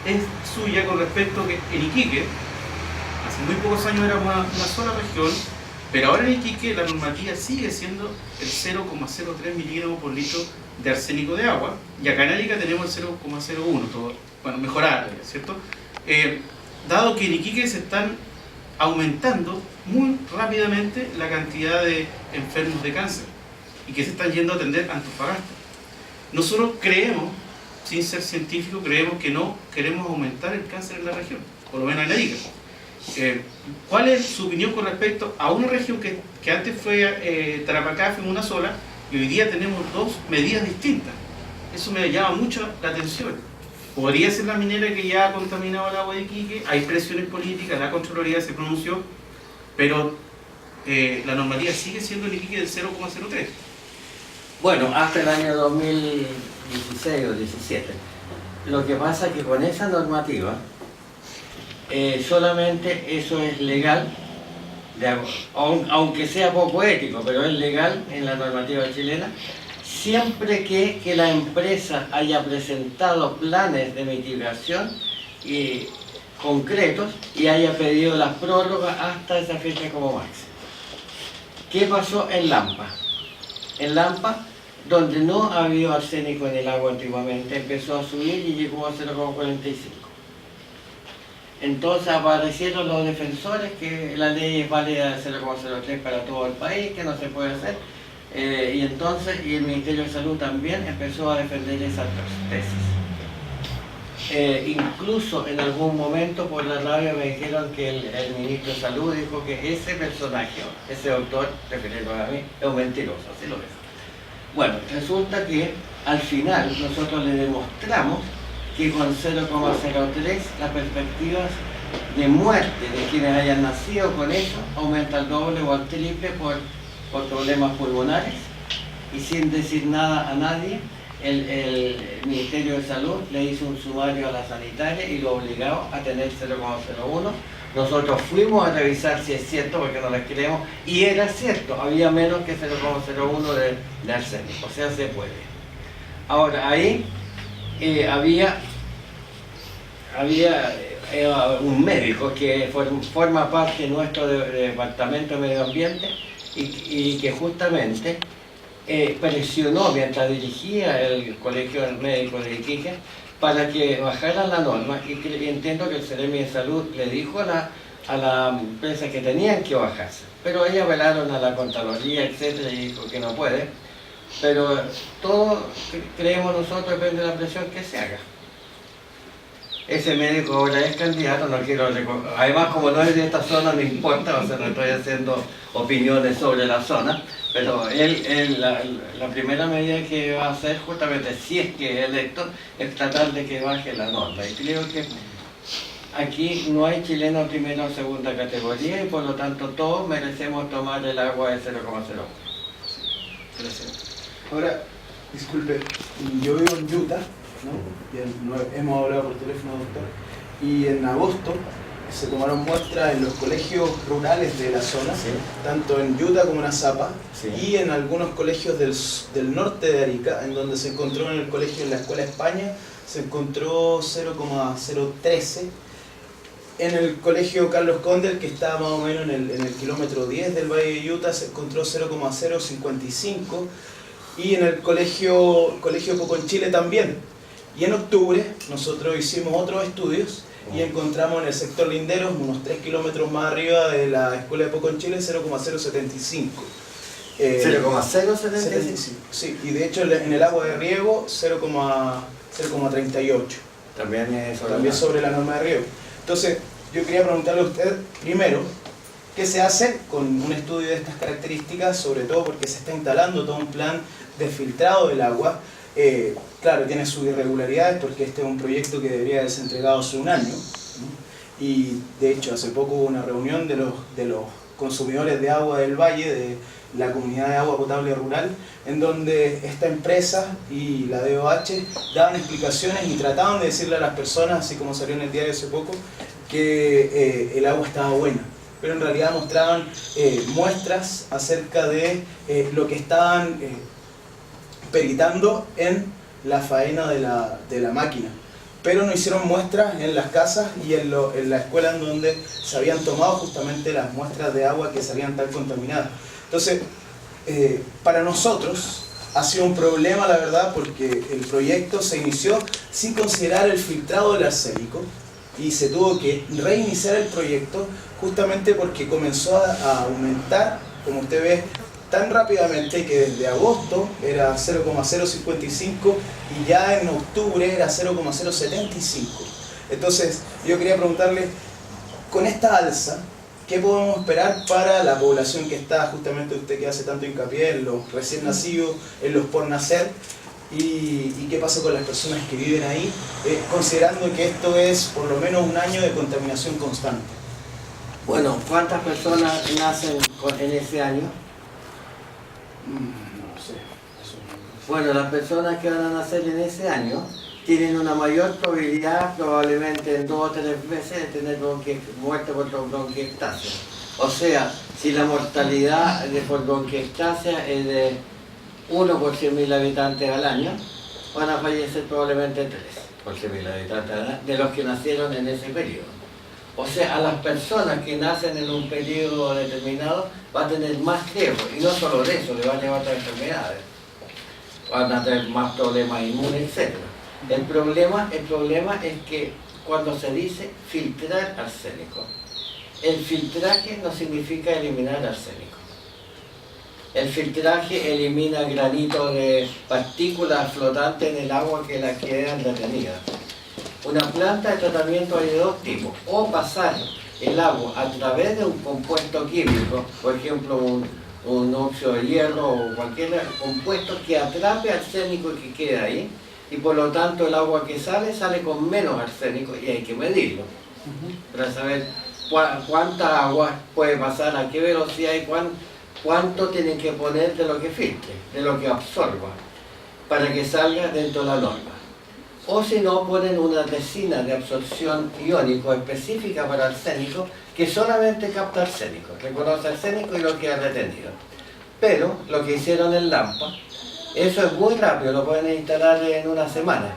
Speaker 3: es suya con respecto a que en Iquique, hace muy pocos años era una sola región, pero ahora en Iquique la normativa sigue siendo el 0,03 miligramos por litro de arsénico de agua, y acá en Arica tenemos el 0,01, todo, bueno, mejorado, ¿cierto? Dado que en Iquique se están aumentando muy rápidamente la cantidad de enfermos de cáncer y que se están yendo a atender a Antofagasta. Nosotros creemos, sin ser científicos, creemos que no queremos aumentar el cáncer en la región, por lo menos en Arica. ¿Cuál es su opinión con respecto a una región que antes fue Tarapacá, fue una sola, y hoy día tenemos dos medidas distintas? Eso me llama mucho la atención. Podría ser la minera que ya ha contaminado el agua de Iquique, hay presiones políticas, la Contraloría se pronunció, pero la normativa sigue siendo el Iquique del 0,03.
Speaker 1: Bueno, hasta el año 2016 o 17. Lo que pasa es que con esa normativa, solamente eso es legal, aunque sea poco ético, pero es legal en la normativa chilena, siempre que la empresa haya presentado planes de mitigación concretos y haya pedido las prórrogas hasta esa fecha como máximo. ¿Qué pasó en Lampa? En Lampa, donde no había arsénico en el agua antiguamente, empezó a subir y llegó a 0,45. Entonces aparecieron los defensores que la ley es válida de 0,03 para todo el país, que no se puede hacer. Y el Ministerio de Salud también empezó a defender esas tesis. Incluso en algún momento por la radio me dijeron que el Ministro de Salud dijo que ese personaje, ese doctor, refiriéndome a mí, es un mentiroso, así lo es. Bueno, resulta que al final nosotros le demostramos que con 0,03 las perspectivas de muerte de quienes hayan nacido con eso aumenta al doble o al triple por problemas pulmonares, y sin decir nada a nadie, el Ministerio de Salud le hizo un sumario a la sanitaria y lo obligó a tener 0,01. Nosotros fuimos a revisar si es cierto, porque no les creemos, y era cierto, había menos que 0,01 de arsénico, o sea, se puede. Ahora, ahí había un médico que forma parte de nuestro departamento de medio ambiente y que justamente presionó mientras dirigía el colegio médico de Iquique para que bajaran la norma, y entiendo que el Ceremi de Salud le dijo a la empresa que tenían que bajarse, pero ellos apelaron a la Contraloría, etcétera, y dijo que no puede. Pero todo, creemos nosotros, depende de la presión que se haga. Ese médico ahora es candidato, no quiero además, como no es de esta zona, no importa, o sea, no estoy haciendo opiniones sobre la zona, pero la primera medida que va a hacer, justamente si es que es electo, es tratar de que baje la nota. Y creo que aquí no hay chilenos primera o segunda categoría, y por lo tanto todos merecemos tomar el agua de 0,01.
Speaker 3: Gracias.
Speaker 6: Ahora, disculpe, yo vivo en Utah, ¿no? Hemos hablado por teléfono, doctor, y en agosto se tomaron muestras en los colegios rurales de la zona, sí, tanto en Utah como en Azapa, sí, y en algunos colegios del norte de Arica, en donde se encontró en el colegio, en la Escuela España, se encontró 0,013. En el colegio Carlos Condel, que está más o menos en el kilómetro 10 del Valle de Utah, se encontró 0,055. Y en el colegio Poconchile también. Y en octubre nosotros hicimos otros estudios y encontramos en el sector Linderos, unos 3 kilómetros más arriba de la escuela de Poconchile, 0,075.
Speaker 1: 0,075.
Speaker 6: Sí, y de hecho en el agua de riego 0,38.
Speaker 1: También es
Speaker 6: Sobre la norma de riego. Entonces, yo quería preguntarle a usted primero, ¿qué se hace con un estudio de estas características? Sobre todo porque se está instalando todo un plan de filtrado del agua. Claro, tiene sus irregularidades porque este es un proyecto que debería haberse entregado hace un año, ¿no? Y de hecho hace poco hubo una reunión de los consumidores de agua del Valle, de la comunidad de agua potable rural, en donde esta empresa y la DOH daban explicaciones y trataban de decirle a las personas, así como salió en el diario hace poco, que el agua estaba buena, pero en realidad mostraban muestras acerca de lo que estaban peritando en la faena de la máquina, pero no hicieron muestras en las casas y en la escuela en donde se habían tomado justamente las muestras de agua que salían tan contaminadas. Entonces, para nosotros ha sido un problema, la verdad, porque el proyecto se inició sin considerar el filtrado del arsénico y se tuvo que reiniciar el proyecto justamente porque comenzó a aumentar, como usted ve, tan rápidamente que desde agosto era 0,055 y ya en octubre era 0,075. Entonces, yo quería preguntarle, con esta alza, ¿qué podemos esperar para la población que está, justamente usted que hace tanto hincapié en los recién nacidos, en los por nacer, y qué pasa con las personas que viven ahí, considerando que esto es por lo menos un año de contaminación constante?
Speaker 1: Bueno, ¿cuántas personas nacen en ese año?
Speaker 6: No sé.
Speaker 1: Bueno, las personas que van a nacer en ese año tienen una mayor probabilidad, probablemente en 2 o 3 veces, de tener muerte por bronquiectasia. O sea, si la mortalidad por bronquiectasia es de 1 por 100.000 habitantes al año, van a fallecer probablemente 3 por 100.000 habitantes al año de los que nacieron en ese periodo. O sea, a las personas que nacen en un periodo determinado va a tener más riesgo, y no solo de eso, le va a llevar otras enfermedades, van a tener más problemas inmunes, etc. El problema es que cuando se dice filtrar arsénico, el filtraje no significa eliminar arsénico. El filtraje elimina granitos de partículas flotantes en el agua que las quedan retenidas. Una planta de tratamiento hay de 2 tipos: o pasar el agua a través de un compuesto químico, por ejemplo un óxido de hierro o cualquier compuesto que atrape arsénico y que quede ahí, y por lo tanto el agua que sale con menos arsénico, y hay que medirlo para saber cuánta agua puede pasar, a qué velocidad y cuánto tienen que poner de lo que filtre, de lo que absorba, para que salga dentro de la norma. O si no, ponen una resina de absorción iónico específica para arsénico que solamente capta arsénico, reconoce arsénico y lo queda retenido. Pero lo que hicieron en Lampa, eso es muy rápido, lo pueden instalar en una semana.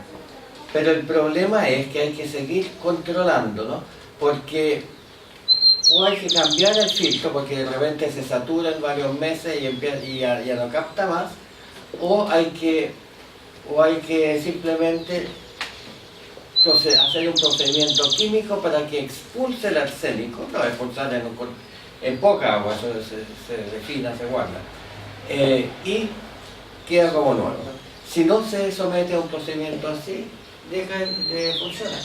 Speaker 1: Pero el problema es que hay que seguir controlándolo, porque o hay que cambiar el filtro porque de repente se satura en varios meses y ya no capta más, o hay que simplemente hacer un procedimiento químico para que expulse el arsénico, lo va a expulsar en poca agua, eso se refina, se guarda, y queda como nuevo. Si no se somete a un procedimiento así, deja de funcionar.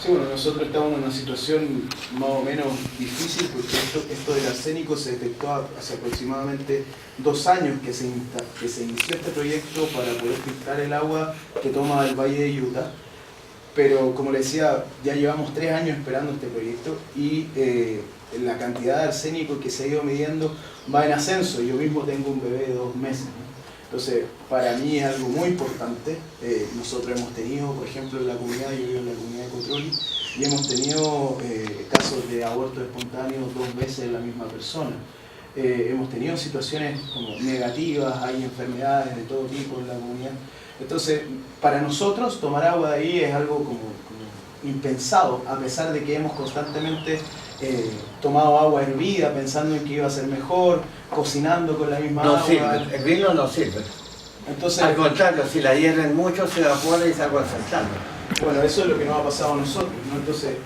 Speaker 6: Sí, bueno, nosotros estamos en una situación más o menos difícil porque esto del arsénico se detectó hace aproximadamente 2 años que se inició este proyecto para poder filtrar el agua que toma el Valle de Utah. Pero como le decía, ya llevamos 3 años esperando este proyecto y la cantidad de arsénico que se ha ido midiendo va en ascenso. Yo mismo tengo un bebé de 2 meses, ¿no? Entonces, para mí es algo muy importante. Nosotros hemos tenido, por ejemplo, en la comunidad, yo vivo en la comunidad de Cotroli, y hemos tenido casos de aborto espontáneo 2 veces en la misma persona. Hemos tenido situaciones como negativas, hay enfermedades de todo tipo en la comunidad. Entonces, para nosotros tomar agua de ahí es algo como impensado, a pesar de que hemos constantemente tomado agua hervida pensando en que iba a ser mejor, cocinando con la misma agua.
Speaker 1: No sirve, el vino no sirve.
Speaker 6: Entonces,
Speaker 1: Al contrario, si la hierven mucho se evapora y se va concentrando.
Speaker 6: bueno, eso es lo que nos ha pasado a nosotros, ¿no? Entonces,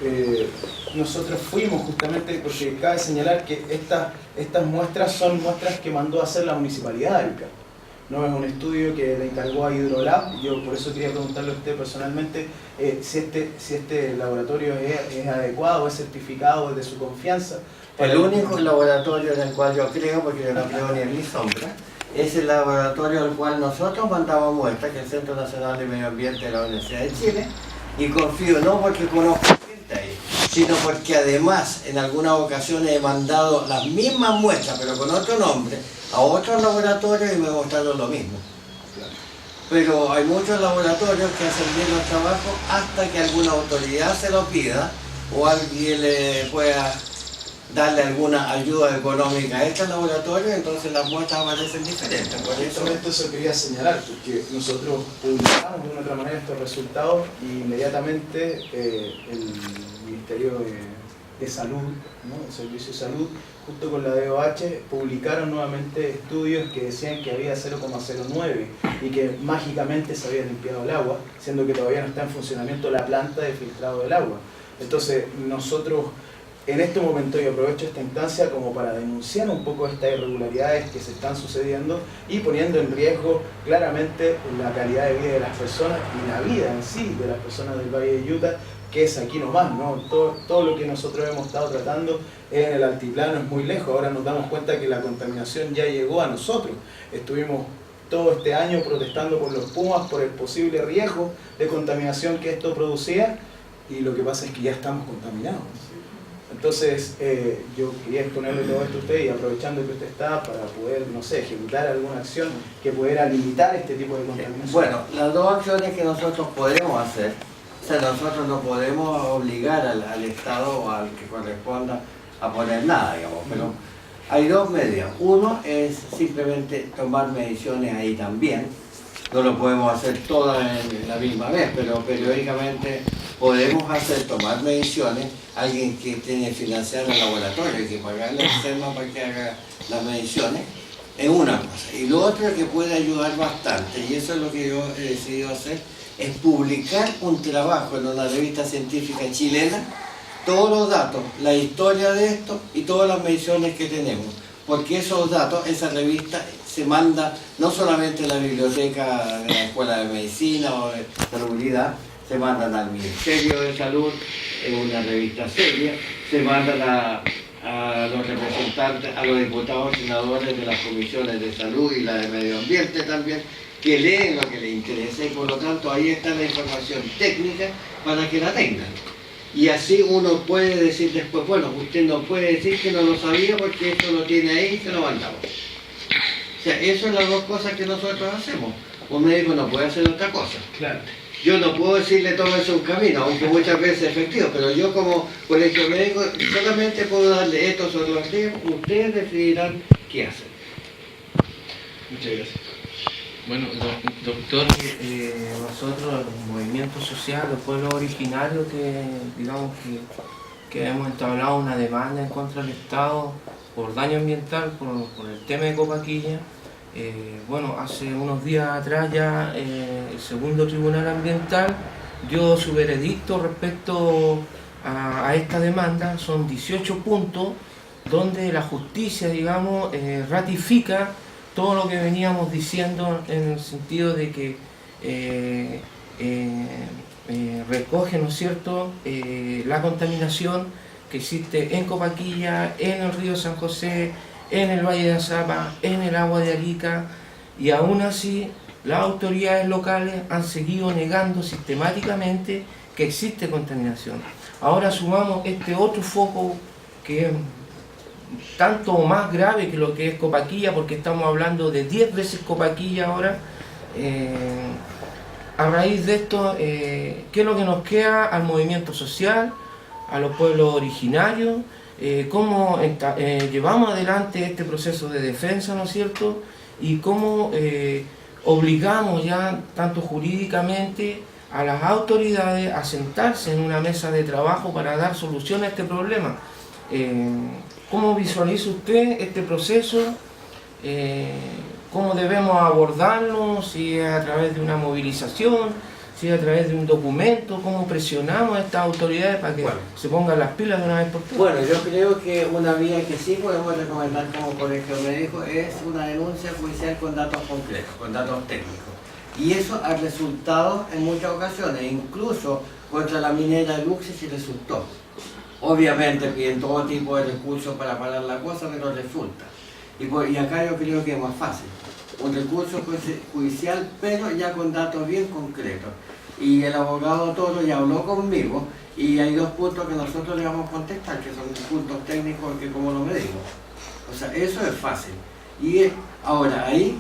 Speaker 6: nosotros fuimos justamente, porque cabe señalar que estas muestras son muestras que mandó a hacer la Municipalidad de Arica. No es un estudio que le encargó a Hidrolab. Yo por eso quería preguntarle a usted personalmente si este laboratorio es adecuado, es certificado, es de su confianza.
Speaker 1: El único laboratorio en el cual yo creo, porque yo no creo ni en mi sombra, es el laboratorio al cual nosotros mandamos muestras, que es el Centro Nacional de Medio Ambiente de la Universidad de Chile, y confío no porque conozco gente ahí, sino porque además en algunas ocasiones he mandado las mismas muestras, pero con otro nombre, a otros laboratorios y me mostraron lo mismo. Pero hay muchos laboratorios que hacen bien los trabajos hasta que alguna autoridad se lo pida o alguien le pueda darle alguna ayuda económica a este laboratorio, entonces las muestras aparecen diferentes. Por eso
Speaker 6: Justamente eso quería señalar, porque nosotros publicamos de una otra manera estos resultados y inmediatamente el Ministerio de Salud, ¿no? El Servicio de Salud, junto con la DOH, publicaron nuevamente estudios que decían que había 0,09 y que mágicamente se había limpiado el agua, siendo que todavía no está en funcionamiento la planta de filtrado del agua. Entonces nosotros en este momento, y aprovecho esta instancia como para denunciar un poco estas irregularidades que se están sucediendo y poniendo en riesgo claramente la calidad de vida de las personas y la vida en sí de las personas del Valle de Utah, que es aquí nomás, ¿no? Todo lo que nosotros hemos estado tratando en el altiplano es muy lejos. Ahora nos damos cuenta que la contaminación ya llegó a nosotros. Estuvimos todo este año protestando por los Pumas, por el posible riesgo de contaminación que esto producía, y lo que pasa es que ya estamos contaminados. Entonces, yo quería exponerle todo esto a usted y aprovechando que usted está para poder, no sé, ejecutar alguna acción que pudiera limitar este tipo de contaminación.
Speaker 1: bueno, las dos acciones que nosotros podemos hacer, o sea, nosotros no podemos obligar al Estado o al que corresponda a poner nada, digamos, pero hay dos medidas. Uno es simplemente tomar mediciones ahí también. No lo podemos hacer todas en la misma vez, pero periódicamente podemos tomar mediciones. Alguien que tiene que financiar el laboratorio y que pagarle al CERMA para que haga las mediciones, es una cosa. Y lo otro que puede ayudar bastante, y eso es lo que yo he decidido hacer, es publicar un trabajo en una revista científica chilena, todos los datos, la historia de esto y todas las mediciones que tenemos. Porque esos datos, esa revista se manda no solamente a la biblioteca de la Escuela de Medicina o de Salubridad, se mandan al Ministerio de Salud, en una revista seria, se mandan a los representantes, a los diputados y senadores de las comisiones de salud y la de medio ambiente también, que leen lo que les interesa y por lo tanto ahí está la información técnica para que la tengan. Y así uno puede decir después, bueno, usted no puede decir que no lo sabía porque esto lo tiene ahí y se lo mandamos. O sea, eso son las dos cosas que nosotros hacemos. Un médico no puede hacer otra cosa.
Speaker 6: Claro.
Speaker 1: Yo no puedo decirle tómese un camino, aunque muchas veces es efectivo, pero yo como colegio médico solamente puedo darle estos son los tiempos, ustedes decidirán qué hacer.
Speaker 6: Muchas gracias.
Speaker 2: Bueno, doctor, nosotros, el movimiento social, los pueblos originarios que, digamos que hemos entablado una demanda en contra del Estado por daño ambiental, por el tema de Copaquilla. Bueno, hace unos días atrás ya el segundo tribunal ambiental dio su veredicto respecto a esta demanda. Son 18 puntos donde la justicia, digamos, ratifica todo lo que veníamos diciendo en el sentido de que recoge, ¿no es cierto?, la contaminación que existe en Copaquilla, en el río San José, en el Valle de Azapa, en el agua de Arica, y aún así las autoridades locales han seguido negando sistemáticamente que existe contaminación. Ahora sumamos este otro foco que es tanto o más grave que lo que es Copaquilla, porque estamos hablando de 10 veces Copaquilla ahora. A raíz de esto, ¿qué es lo que nos queda al movimiento social, a los pueblos originarios? Cómo llevamos adelante este proceso de defensa, ¿no es cierto? Y cómo obligamos ya, tanto jurídicamente, a las autoridades a sentarse en una mesa de trabajo para dar solución a este problema. ¿Cómo visualiza usted este proceso? cómo debemos abordarlo, si es a través de una movilización, si es a través de un documento, cómo presionamos a estas autoridades para que
Speaker 1: Bueno.
Speaker 2: se pongan las pilas de una vez por todas.
Speaker 1: Bueno, yo creo que una vía que sí podemos recomendar como colegio médico es una denuncia judicial con datos concretos, con datos técnicos. Y eso ha resultado en muchas ocasiones, incluso contra la minera Luxe sí resultó. Obviamente piden todo tipo de recursos para parar la cosa, pero resulta. Y acá yo creo que es más fácil. Un recurso judicial, pero ya con datos bien concretos. Y el abogado Toro ya habló conmigo y hay 2 puntos que nosotros le vamos a contestar, que son puntos técnicos que cómo lo medimos. O sea, eso es fácil. Y ahora ahí,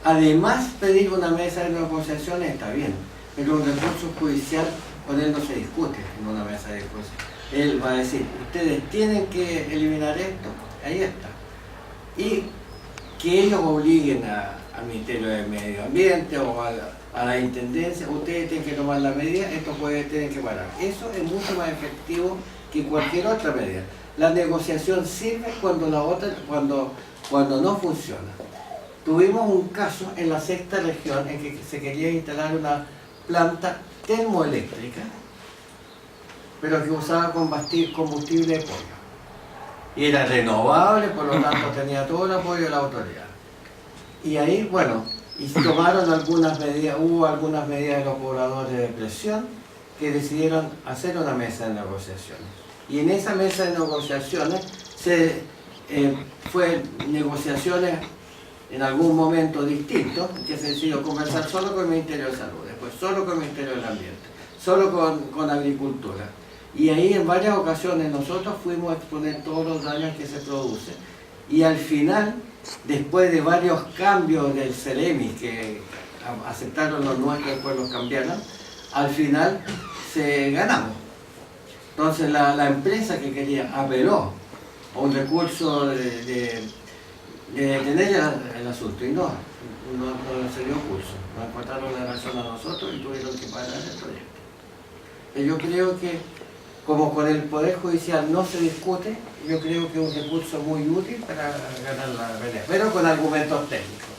Speaker 1: además pedir una mesa de negociaciones está bien, pero un recurso judicial con él no se discute en una mesa de discusión. Él va a decir, ustedes tienen que eliminar esto, ahí está. Y que ellos obliguen al Ministerio de Medio Ambiente o a la Intendencia, ustedes tienen que tomar la medida, esto puede tener que parar. Eso es mucho más efectivo que cualquier otra medida. La negociación sirve cuando no funciona. Tuvimos un caso en la 6ª región en que se quería instalar una planta termoeléctrica, pero que usaba combustible de pollo. Y era renovable, por lo tanto tenía todo el apoyo de la autoridad. Y ahí, bueno, y tomaron algunas medidas, hubo algunas medidas de los pobladores de presión que decidieron hacer una mesa de negociaciones. Y en esa mesa de negociaciones fue negociaciones en algún momento distinto, que se decidió conversar solo con el Ministerio de Salud, después solo con el Ministerio del Ambiente, solo con Agricultura. Y ahí en varias ocasiones nosotros fuimos a exponer todos los daños que se producen. Y al final, después de varios cambios del CEREMI, que aceptaron los nuestros, después los cambiaron, al final se ganamos. Entonces la empresa que quería apeló a un recurso de detener el asunto y no se dio curso. Nos encontraron la razón a nosotros y tuvieron que parar el proyecto. Yo creo que, como con el Poder Judicial no se discute, yo creo que es un recurso muy útil para ganar la pelea, pero con argumentos técnicos.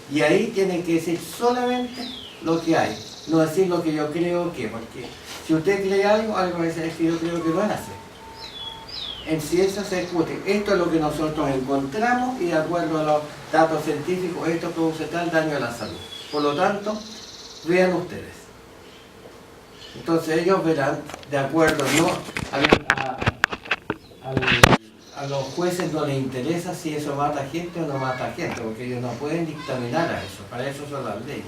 Speaker 1: Y ahí tienen que decir solamente lo que hay, no decir lo que yo creo que, porque si usted cree algo va a decir que yo creo que no es así. En ciencia se discute, esto es lo que nosotros encontramos y de acuerdo a los datos científicos, esto produce tal daño a la salud. Por lo tanto, vean ustedes. Entonces ellos verán, de acuerdo, no a los jueces no les interesa si eso mata gente o no mata gente, porque ellos no pueden dictaminar a eso, para eso son las leyes.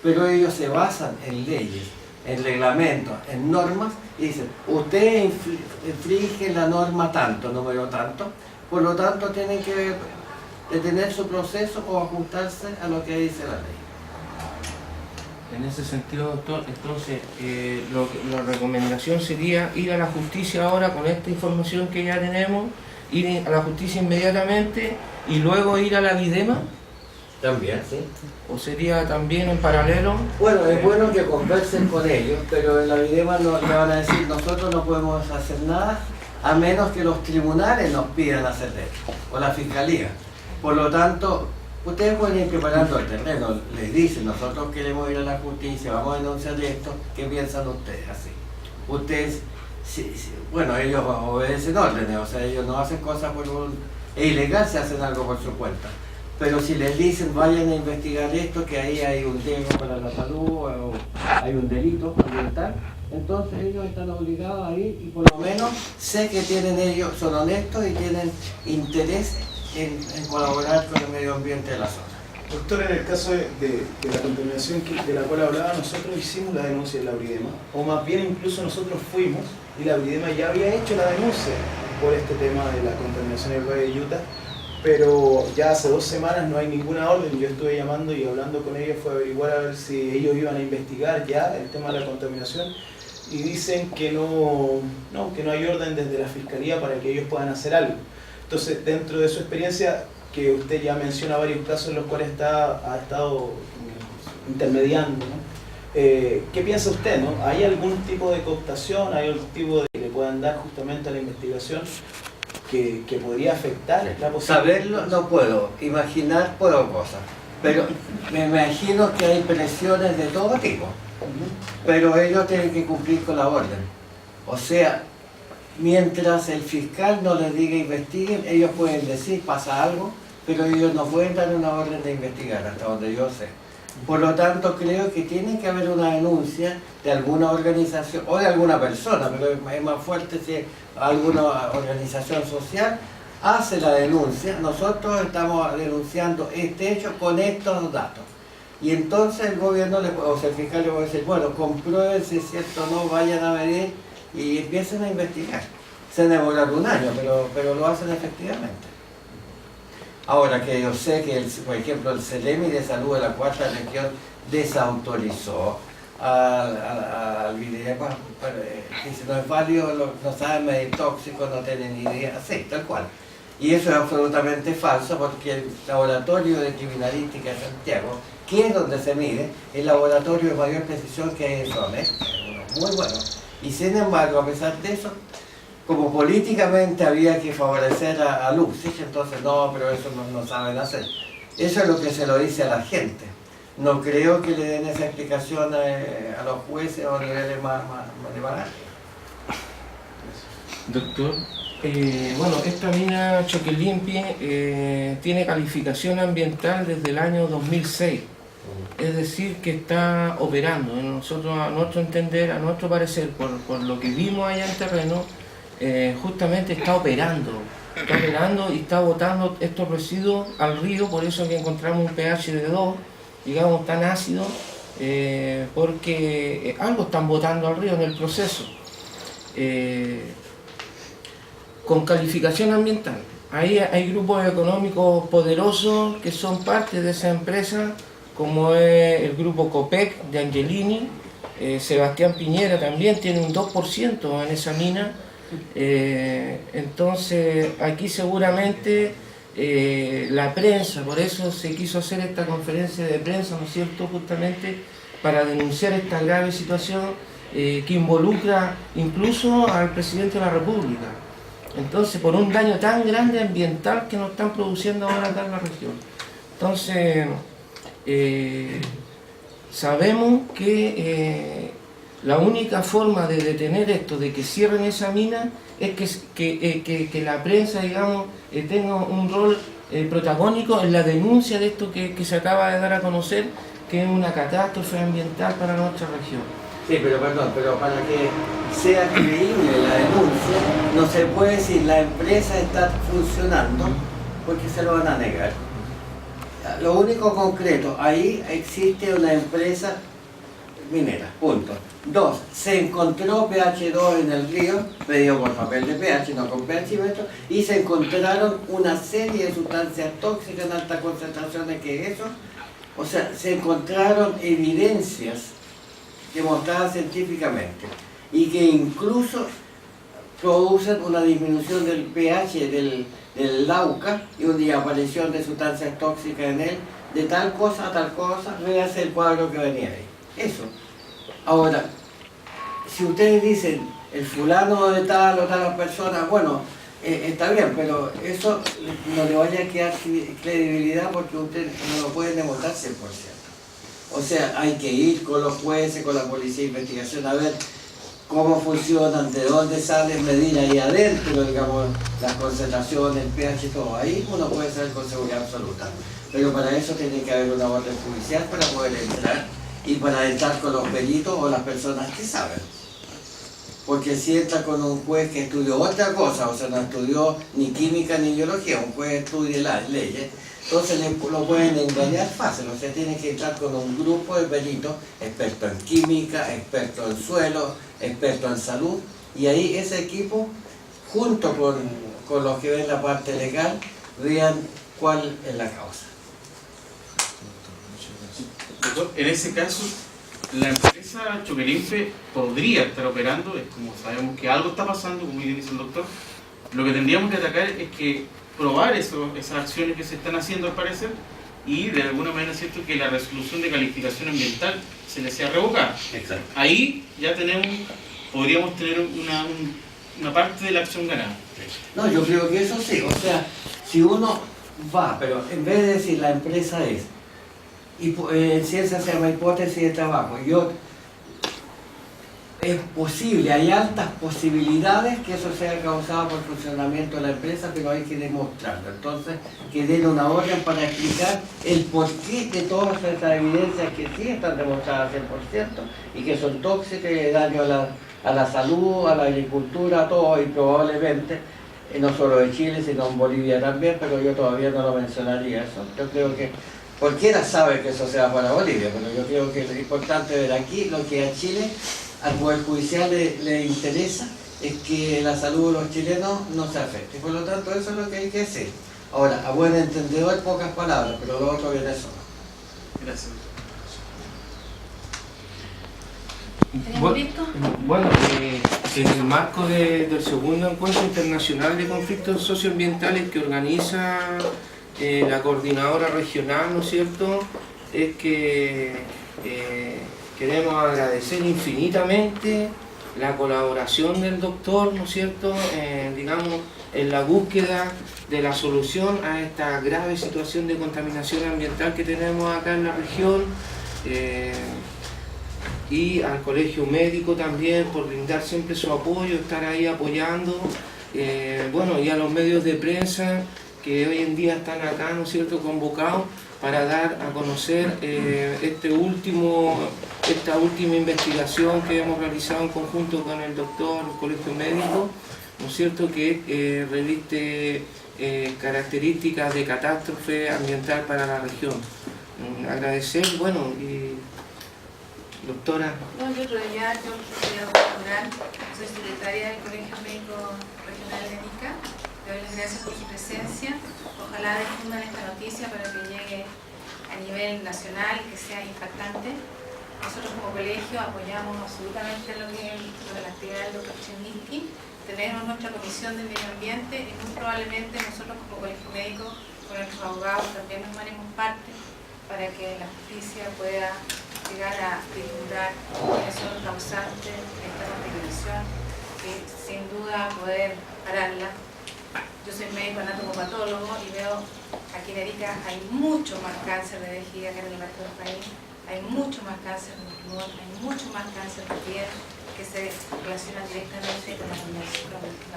Speaker 1: Pero ellos se basan en leyes, en reglamentos, en normas, y dicen, usted infringe la norma tanto, número tanto, por lo tanto tienen que detener su proceso o ajustarse a lo que dice la ley.
Speaker 2: En ese sentido, doctor, entonces la recomendación sería ir a la justicia ahora con esta información que ya tenemos, ir a la justicia inmediatamente y luego ir a la Videma.
Speaker 1: También, sí.
Speaker 2: ¿O sería también en paralelo?
Speaker 1: Bueno, es bueno que conversen con ellos, pero en la Videma le van a decir, nosotros no podemos hacer nada a menos que los tribunales nos pidan hacer esto, o la Fiscalía. Por lo tanto, ustedes pueden ir preparando el terreno, les dicen, nosotros queremos ir a la justicia, vamos a denunciar esto, ¿qué piensan ustedes? Así. Ustedes, bueno, ellos obedecen órdenes, o sea, ellos no hacen cosas es ilegal si hacen algo por su cuenta. Pero si les dicen, vayan a investigar esto, que ahí hay un riesgo para la salud, o hay un delito ambiental, entonces ellos están obligados a ir y por lo menos sé que ellos son honestos y tienen interés en colaborar con el medio ambiente de la zona.
Speaker 6: Doctor, en el caso de la contaminación de la cual hablaba, nosotros hicimos la denuncia de la Bridema, o más bien incluso nosotros fuimos y la Bridema ya había hecho la denuncia por este tema de la contaminación del Valle de Utah, pero ya hace 2 semanas no hay ninguna orden. Yo estuve llamando y hablando con ellos, fue a averiguar a ver si ellos iban a investigar ya el tema de la contaminación y dicen que no hay orden desde la Fiscalía para que ellos puedan hacer algo. Entonces, dentro de su experiencia, que usted ya menciona varios casos en los cuales ha estado intermediando, ¿no? ¿Qué piensa usted, no? ¿Hay algún tipo de cooptación, hay algún tipo de que le puedan dar justamente a la investigación que podría afectar la posibilidad?
Speaker 1: Saberlo no puedo, imaginar puedo cosas. Pero me imagino que hay presiones de todo tipo, pero ellos tienen que cumplir con la orden. O sea, mientras el fiscal no les diga investiguen, ellos pueden decir pasa algo, pero ellos no pueden dar una orden de investigar, hasta donde yo sé. Por lo tanto, creo que tiene que haber una denuncia de alguna organización o de alguna persona, pero es más fuerte si alguna organización social hace la denuncia. Nosotros estamos denunciando este hecho con estos datos. Y entonces el gobierno, o sea, el fiscal le va a decir, bueno, comprueben si es cierto o no, vayan a medir y empiecen a investigar. Se demora un año, pero lo hacen efectivamente. Ahora que yo sé que, por ejemplo, el CELEMI de Salud de la Cuarta Región desautorizó al Videpa, dice no es válido, no saben medir tóxicos, no tienen ni idea, así, tal cual. Y eso es absolutamente falso porque el laboratorio de criminalística de Santiago, que es donde se mide, el laboratorio de mayor precisión que hay en SONES, muy bueno. Y sin embargo, a pesar de eso, como políticamente había que favorecer a Luxich, entonces no, pero eso no saben hacer. Eso es lo que se lo dice a la gente. No creo que le den esa explicación a los jueces o a niveles más de bagaje.
Speaker 2: Doctor, bueno, esta mina Choquelimpie tiene calificación ambiental desde el año 2006. Es decir, que está operando. Nosotros, a nuestro entender, a nuestro parecer, por lo que vimos allá en terreno, justamente está operando y está botando estos residuos al río, por eso que encontramos un pH de 2, digamos tan ácido, porque algo están botando al río en el proceso. Con calificación ambiental. Ahí hay grupos económicos poderosos que son parte de esa empresa, como es el grupo Copec de Angelini, Sebastián Piñera también tiene un 2% en esa mina. Entonces aquí seguramente la prensa, por eso se quiso hacer esta conferencia de prensa, ¿no es cierto?, justamente para denunciar esta grave situación que involucra incluso al presidente de la República. Entonces, por un daño tan grande ambiental que nos están produciendo ahora acá en la región. Entonces, sabemos que la única forma de detener esto, de que cierren esa mina, es que la prensa, digamos, tenga un rol protagónico en la denuncia de esto que se acaba de dar a conocer, que es una catástrofe ambiental para nuestra región.
Speaker 1: Sí, pero perdón, pero para que sea creíble la denuncia, no se puede decir la empresa está funcionando, porque se lo van a negar. Lo único concreto, ahí existe una empresa minera, punto. 2, se encontró pH 2 en el río, medido por papel de pH, no con pHímetro, y se encontraron una serie de sustancias tóxicas en altas concentraciones que eso, o sea, se encontraron evidencias demostradas científicamente y que incluso producen una disminución del pH del Lauca y una aparición de sustancias tóxicas en él, de tal cosa a tal cosa, véase el cuadro que venía ahí. Eso. Ahora, si ustedes dicen el fulano de tal o tal persona, bueno, está bien, pero eso no le vaya a quedar credibilidad porque usted no lo puede demostrar 100%. O sea, hay que ir con los jueces, con la policía de investigación, a ver cómo funcionan, de dónde salen, medir ahí adentro, digamos, las concentraciones, el pH y todo. Ahí uno puede saber con seguridad absoluta. Pero para eso tiene que haber una orden judicial para poder entrar y para entrar con los peritos o las personas que saben. Porque si entra con un juez que estudió otra cosa, o sea, no estudió ni química ni biología, un juez estudia las leyes, entonces lo pueden engañar fácil. O sea, tiene que entrar con un grupo de peritos, expertos en química, expertos en suelo, expertos en salud, y ahí ese equipo, junto con los que ven la parte legal, vean cuál es la causa.
Speaker 3: Doctor, en ese caso, la empresa Choquelimpie podría estar operando, es como sabemos que algo está pasando, como bien dice el doctor. Lo que tendríamos que atacar es que probar esas acciones que se están haciendo al parecer y de alguna manera, ¿cierto?, que la resolución de calificación ambiental se le sea revocada.
Speaker 1: Exacto.
Speaker 3: Ahí ya podríamos tener una parte de la acción ganada.
Speaker 1: No, yo creo que eso sí, o sea, si uno va, pero en vez de decir la empresa es, Y en ciencia se llama hipótesis de trabajo. Es posible, hay altas posibilidades que eso sea causado por el funcionamiento de la empresa, pero hay que demostrarlo. Entonces, que den una orden para explicar el porqué de todas estas evidencias que sí están demostradas al 100% y que son tóxicas y daño a la salud, a la agricultura, a todo, y probablemente, no solo de Chile, sino en Bolivia también, pero yo todavía no lo mencionaría eso. Yo creo que cualquiera sabe que eso se va para Bolivia, pero yo creo que es importante ver aquí lo que a Chile, al Poder Judicial le interesa, es que la salud de los chilenos no se afecte. Por lo tanto, eso es lo que hay que hacer. Ahora, a buen entendedor, pocas palabras, pero lo otro viene solo.
Speaker 3: Gracias.
Speaker 2: Bueno, en el marco del segundo encuentro internacional de conflictos socioambientales que organiza la coordinadora regional, ¿no es cierto?, es que queremos agradecer infinitamente la colaboración del doctor, ¿no es cierto?, digamos, en la búsqueda de la solución a esta grave situación de contaminación ambiental que tenemos acá en la región, y al Colegio Médico también por brindar siempre su apoyo, estar ahí apoyando, bueno, y a los medios de prensa que hoy en día están acá, ¿no es cierto?, convocados para dar a conocer esta última investigación que hemos realizado en conjunto con el doctor, el Colegio Médico, ¿no es cierto?, que reviste características de catástrofe ambiental para la región. Agradecer, bueno, y doctora.
Speaker 7: Bueno, yo soy Rural, soy secretaria del Colegio Médico Regional de Arica. Le doy las gracias por su presencia. Ojalá difundan esta noticia para que llegue a nivel nacional y que sea impactante. Nosotros como colegio apoyamos absolutamente lo que es la actividad del doctor Cherninsky. Tenemos nuestra comisión de medio ambiente y muy probablemente nosotros como colegio médico, con nuestros abogados, también nos haremos parte para que la justicia pueda llegar a vislumbrar quiénes son los causantes de esta contaminación y sin duda poder pararla. Yo soy médico anatomopatólogo y veo aquí en Arica hay mucho más cáncer de vejiga que en el resto del país, hay mucho más cáncer de pulmón, hay mucho más cáncer de piel que se relaciona directamente con la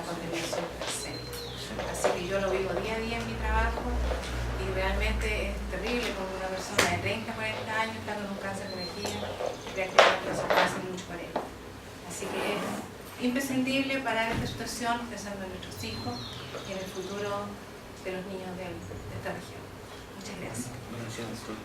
Speaker 7: contaminación arsénica. Así que yo lo vivo día a día en mi trabajo y realmente es terrible cuando una persona de 30, 40 años está con un cáncer de vejiga y prácticamente no se puede hacer mucho para él. Así que es imprescindible parar esta situación pensando en nuestros hijos y en el futuro de los niños de esta región. Muchas gracias.
Speaker 2: Gracias, doctor.